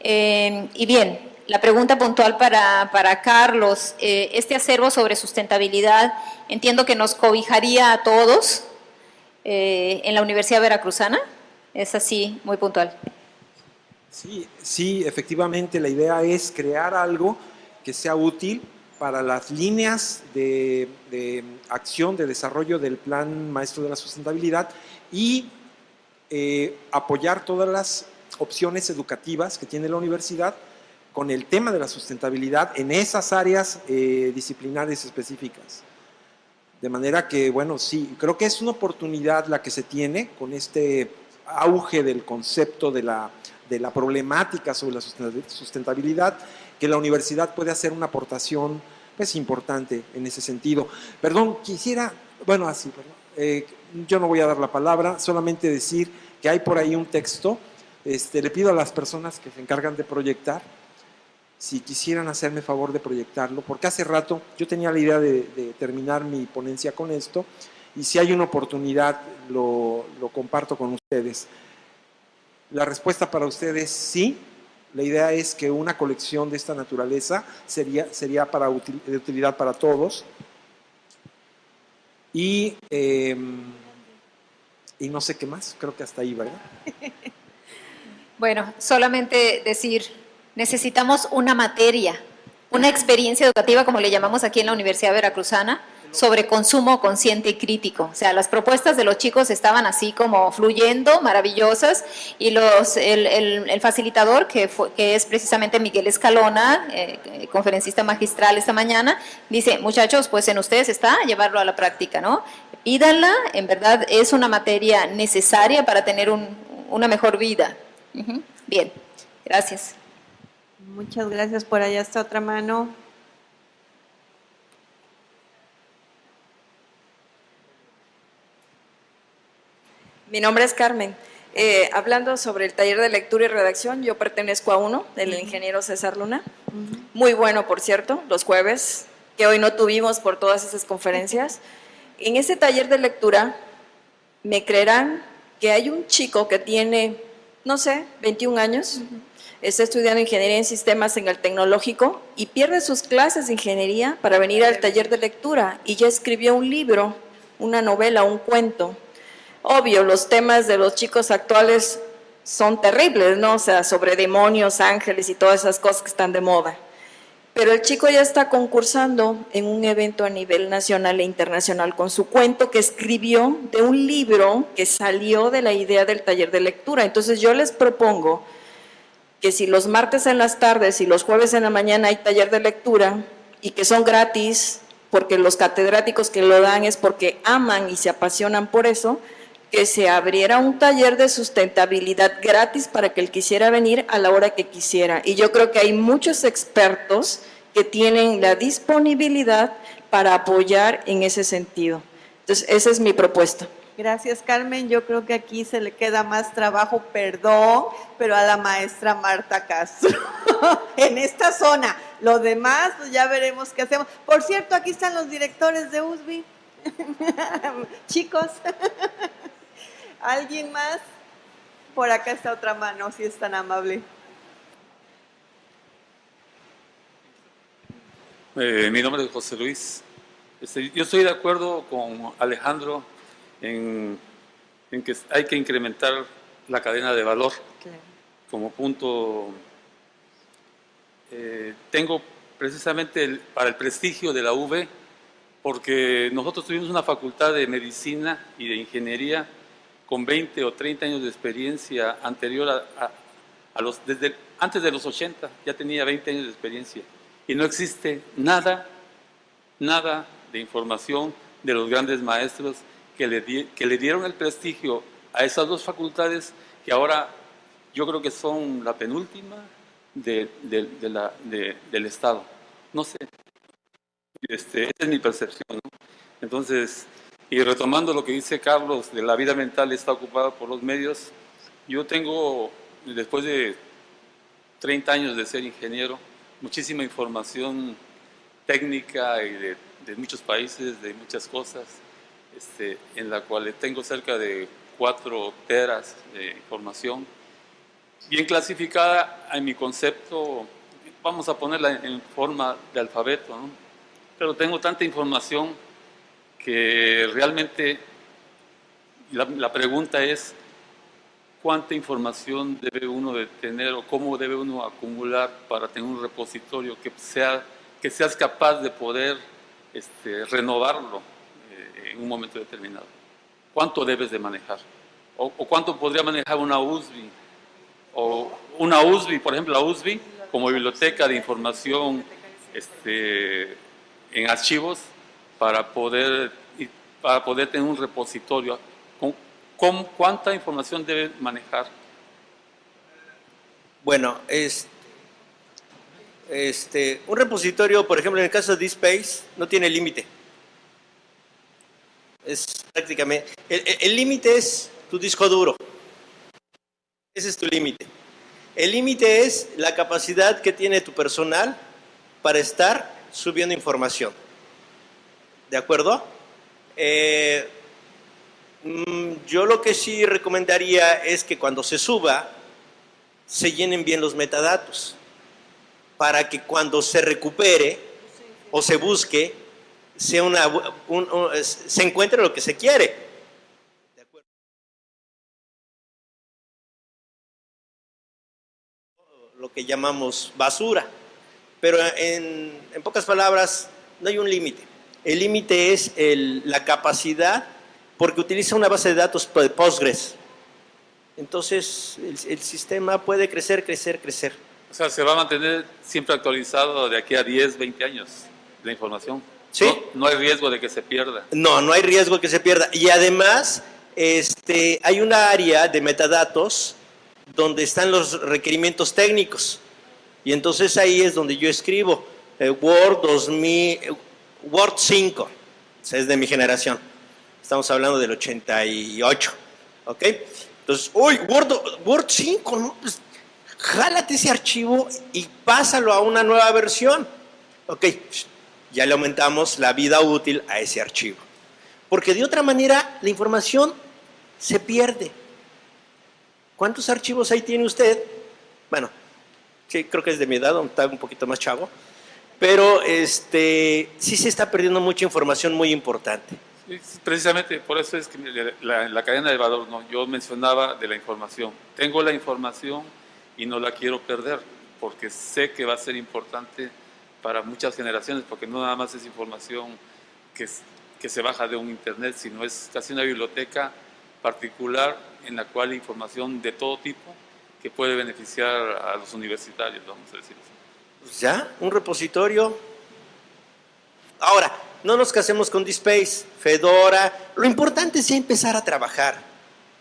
D: Y bien, la pregunta puntual para Carlos, este acervo sobre sustentabilidad, entiendo que nos cobijaría a todos en la Universidad Veracruzana, es así, muy puntual.
A: Sí, efectivamente, la idea es crear algo que sea útil para las líneas de acción, de desarrollo del Plan Maestro de la Sustentabilidad y apoyar todas las opciones educativas que tiene la universidad con el tema de la sustentabilidad en esas áreas disciplinares específicas. De manera que, bueno, sí, creo que es una oportunidad la que se tiene con este auge del concepto de la problemática sobre la sustentabilidad, que la universidad puede hacer una aportación pues importante en ese sentido. Perdón, quisiera, bueno, así, perdón, yo no voy a dar la palabra, solamente decir que hay por ahí un texto, le pido a las personas que se encargan de proyectar, si quisieran hacerme favor de proyectarlo, porque hace rato yo tenía la idea de terminar mi ponencia con esto, y si hay una oportunidad lo comparto con ustedes. La respuesta para ustedes sí. La idea es que una colección de esta naturaleza sería de utilidad para todos. Y no sé qué más, creo que hasta ahí, ¿verdad?
D: Bueno, solamente decir, necesitamos una materia, una experiencia educativa, como le llamamos aquí en la Universidad Veracruzana, sobre consumo consciente y crítico. O sea, las propuestas de los chicos estaban así como fluyendo, maravillosas, y el facilitador, que es precisamente Miguel Escalona, conferencista magistral esta mañana, dice, muchachos, pues en ustedes está llevarlo a la práctica, ¿no? Pídanla, en verdad es una materia necesaria para tener una mejor vida. Bien, gracias.
B: Muchas gracias. Por allá está otra mano.
E: Mi nombre es Carmen. Hablando sobre el taller de lectura y redacción, yo pertenezco a uno, del ingeniero César Luna. Muy bueno, por cierto, los jueves, que hoy no tuvimos por todas esas conferencias. En ese taller de lectura, me creerán que hay un chico que tiene, no sé, 21 años, está estudiando ingeniería en sistemas en el tecnológico y pierde sus clases de ingeniería para venir al taller de lectura y ya escribió un libro, una novela, un cuento. Obvio, los temas de los chicos actuales son terribles, ¿no? O sea, sobre demonios, ángeles y todas esas cosas que están de moda. Pero el chico ya está concursando en un evento a nivel nacional e internacional con su cuento que escribió de un libro que salió de la idea del taller de lectura. Entonces yo les propongo que si los martes en las tardes y los jueves en la mañana hay taller de lectura y que son gratis, porque los catedráticos que lo dan es porque aman y se apasionan por eso, que se abriera un taller de sustentabilidad gratis para que él quisiera venir a la hora que quisiera. Y yo creo que hay muchos expertos que tienen la disponibilidad para apoyar en ese sentido. Entonces, esa es mi propuesta.
B: Gracias, Carmen. Yo creo que aquí se le queda más trabajo, perdón, pero a la maestra Marta Castro, en esta zona. Lo demás, pues ya veremos qué hacemos. Por cierto, aquí están los directores de USB. Chicos, ¿alguien más? Por acá está otra mano, si es tan amable.
F: Mi nombre es José Luis. Yo estoy de acuerdo con Alejandro en que hay que incrementar la cadena de valor.
B: Claro.
F: Como punto. Tengo precisamente para el prestigio de la UV, porque nosotros tuvimos una facultad de medicina y de ingeniería con 20 o 30 años de experiencia anterior desde antes de los 80, ya tenía 20 años de experiencia. Y no existe nada de información de los grandes maestros que le dieron el prestigio a esas dos facultades que ahora yo creo que son la penúltima del Estado. No sé, esa es mi percepción, ¿no? Entonces, y retomando lo que dice Carlos, de la vida mental está ocupada por los medios, yo tengo, después de 30 años de ser ingeniero, muchísima información técnica y de muchos países, de muchas cosas, en la cual tengo cerca de 4 teras de información, bien clasificada en mi concepto, vamos a ponerla en forma de alfabeto, ¿no? Pero tengo tanta información que realmente la pregunta es cuánta información debe uno de tener o cómo debe uno acumular para tener un repositorio que seas capaz de poder renovarlo en un momento determinado. ¿Cuánto debes de manejar? ¿O cuánto podría manejar una USB? O una USB, por ejemplo, la USB como biblioteca de información en archivos para poder tener un repositorio. ¿Cuánta información debe manejar?
C: Bueno, un repositorio, por ejemplo, en el caso de DSpace, no tiene límite. Es prácticamente... El límite es tu disco duro. Ese es tu límite. El límite es la capacidad que tiene tu personal para estar subiendo información. ¿De acuerdo? Yo lo que sí recomendaría es que cuando se suba, se llenen bien los metadatos, para que cuando se recupere o se busque, sea se encuentre lo que se quiere. ¿De acuerdo? Lo que llamamos basura. Pero en pocas palabras, no hay un límite. El límite es la capacidad, porque utiliza una base de datos de Postgres. Entonces, el sistema puede crecer.
F: O sea, se va a mantener siempre actualizado de aquí a 10, 20 años la información.
C: Sí.
F: No hay riesgo de que se pierda.
C: No hay riesgo de que se pierda. Y además, hay una área de metadatos donde están los requerimientos técnicos. Y entonces ahí es donde yo escribo Word 5. O sea, es de mi generación. Estamos hablando del 88. ¿Ok? Entonces, Word 5, ¿no? Pues, jálate ese archivo y pásalo a una nueva versión. Ok, ya le aumentamos la vida útil a ese archivo. Porque de otra manera, la información se pierde. ¿Cuántos archivos ahí tiene usted? Bueno, sí, creo que es de mi edad, está un poquito más chavo. Pero sí se está perdiendo mucha información muy importante.
F: Sí, precisamente por eso es que la cadena de valor, ¿no? Yo mencionaba de la información. Tengo la información y no la quiero perder, porque sé que va a ser importante para muchas generaciones, porque no nada más es información que se baja de un internet, sino es casi una biblioteca particular en la cual hay información de todo tipo que puede beneficiar a los universitarios, vamos a decir así.
C: Pues ya, un repositorio. Ahora, no nos casemos con DSpace, Fedora. Lo importante es ya empezar a trabajar.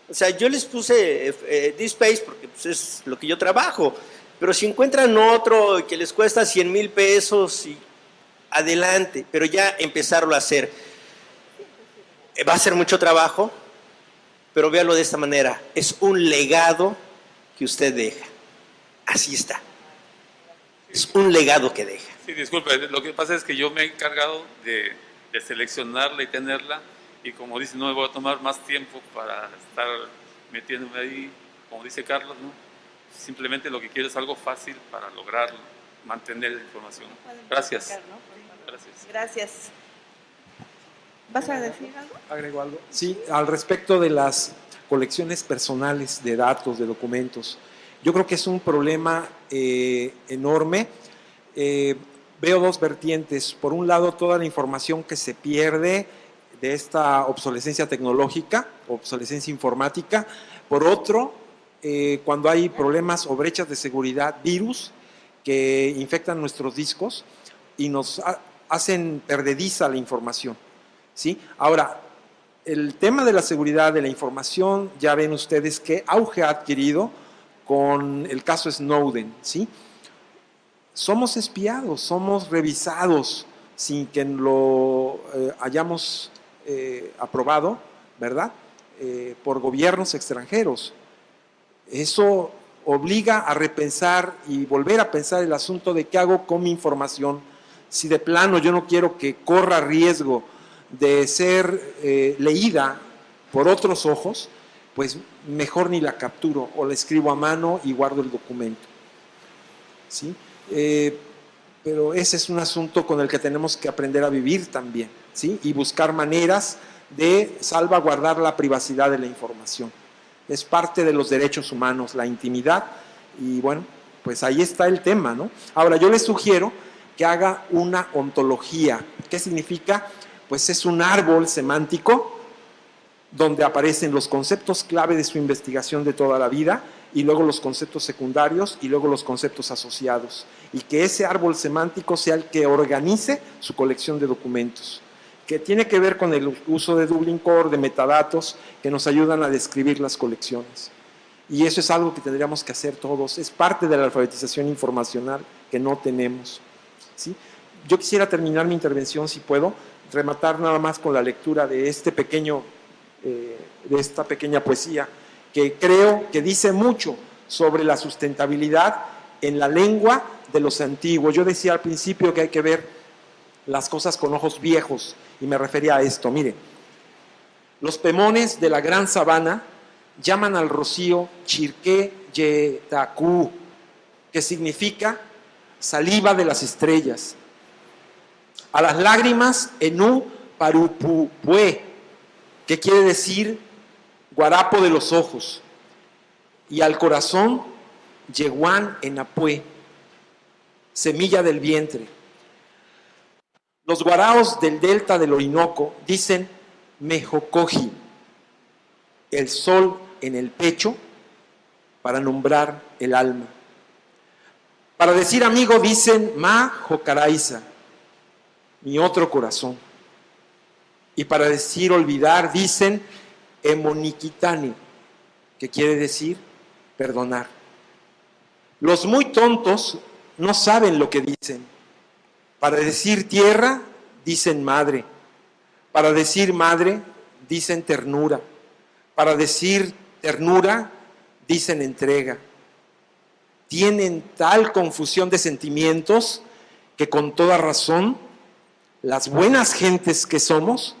C: O sea, yo les puse DSpace porque pues, es lo que yo trabajo. Pero si encuentran otro que les cuesta 100,000 pesos, y adelante. Pero ya empezarlo a hacer. Va a ser mucho trabajo, pero véalo de esta manera. Es un legado que usted deja. Así está. Es un legado que deja.
F: Sí, disculpe, lo que pasa es que yo me he encargado de seleccionarla y tenerla, y como dice, no me voy a tomar más tiempo para estar metiéndome ahí, como dice Carlos, ¿no? Simplemente lo que quiero es algo fácil para lograr mantener la información. Gracias.
B: Gracias. ¿Vas a decir algo?
A: ¿Agrego algo? Sí, al respecto de las colecciones personales de datos, de documentos. Yo creo que es un problema enorme. Veo dos vertientes. Por un lado, toda la información que se pierde de esta obsolescencia tecnológica, obsolescencia informática. Por otro, cuando hay problemas o brechas de seguridad, virus que infectan nuestros discos y nos hacen perdediza la información, ¿sí? Ahora, el tema de la seguridad de la información, ya ven ustedes qué auge ha adquirido con el caso Snowden, ¿sí? Somos espiados, somos revisados sin que lo hayamos aprobado, ¿verdad? Por gobiernos extranjeros. Eso obliga a repensar y volver a pensar el asunto de qué hago con mi información. Si de plano yo no quiero que corra riesgo de ser leída por otros ojos, pues mejor ni la capturo o la escribo a mano y guardo el documento, ¿sí? Pero ese es un asunto con el que tenemos que aprender a vivir también, ¿sí? Y buscar maneras de salvaguardar la privacidad de la información. Es parte de los derechos humanos, la intimidad, y bueno, pues ahí está el tema, ¿no? Ahora, yo les sugiero que haga una ontología. ¿Qué significa? Pues es un árbol semántico donde aparecen los conceptos clave de su investigación de toda la vida y luego los conceptos secundarios y luego los conceptos asociados, y que ese árbol semántico sea el que organice su colección de documentos, que tiene que ver con el uso de Dublin Core, de metadatos, que nos ayudan a describir las colecciones. Y eso es algo que tendríamos que hacer todos, es parte de la alfabetización informacional que no tenemos, ¿sí? Yo quisiera terminar mi intervención, si puedo, rematar nada más con la lectura de esta pequeña poesía, que creo que dice mucho sobre la sustentabilidad en la lengua de los antiguos. Yo decía al principio que hay que ver las cosas con ojos viejos, y me refería a esto. Mire, los pemones de la gran sabana llaman al rocío Chirqué Yetacú, que significa saliva de las estrellas. A las lágrimas Enú Parupupue, que quiere decir guarapo de los ojos. Y al corazón Yeguán Enapue, semilla del vientre. Los guaraos del delta del Orinoco dicen Mejocoji, el sol en el pecho, para nombrar el alma. Para decir amigo dicen Ma Jocaraiza, mi otro corazón. Y para decir olvidar dicen Emoniquitani, que quiere decir perdonar. Los muy tontos no saben lo que dicen. Para decir tierra dicen madre. Para decir madre dicen ternura. Para decir ternura dicen entrega. Tienen tal confusión de sentimientos que con toda razón las buenas gentes que somos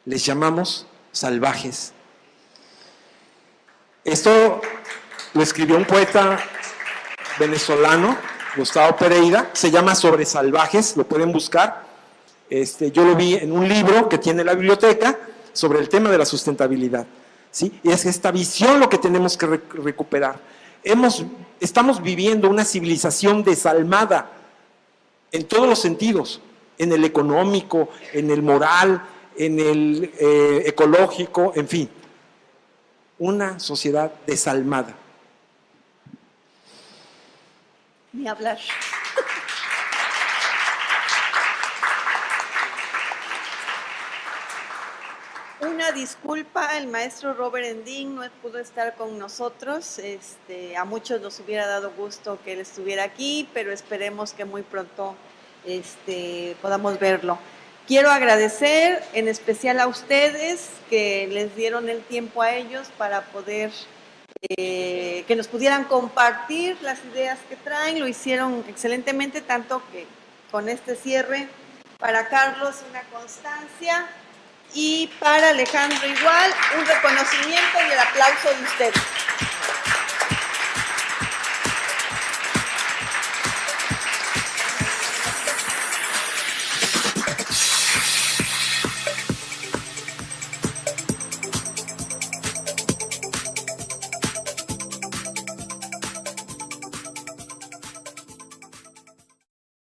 A: les llamamos salvajes. Esto lo escribió un poeta venezolano, Gustavo Pereira, se llama Sobre Salvajes, lo pueden buscar. Yo lo vi en un libro que tiene la biblioteca sobre el tema de la sustentabilidad, ¿sí? Y es esta visión lo que tenemos que recuperar. Estamos viviendo una civilización desalmada en todos los sentidos, en el económico, en el moral, en el ecológico, en fin. Una sociedad desalmada.
B: Ni hablar. Una disculpa, el maestro Robert Endín no pudo estar con nosotros. A muchos nos hubiera dado gusto que él estuviera aquí, pero esperemos que muy pronto podamos verlo. Quiero agradecer en especial a ustedes que les dieron el tiempo a ellos para poder que nos pudieran compartir las ideas que traen. Lo hicieron excelentemente, tanto que con este cierre, para Carlos una constancia y para Alejandro igual un reconocimiento y el aplauso de ustedes.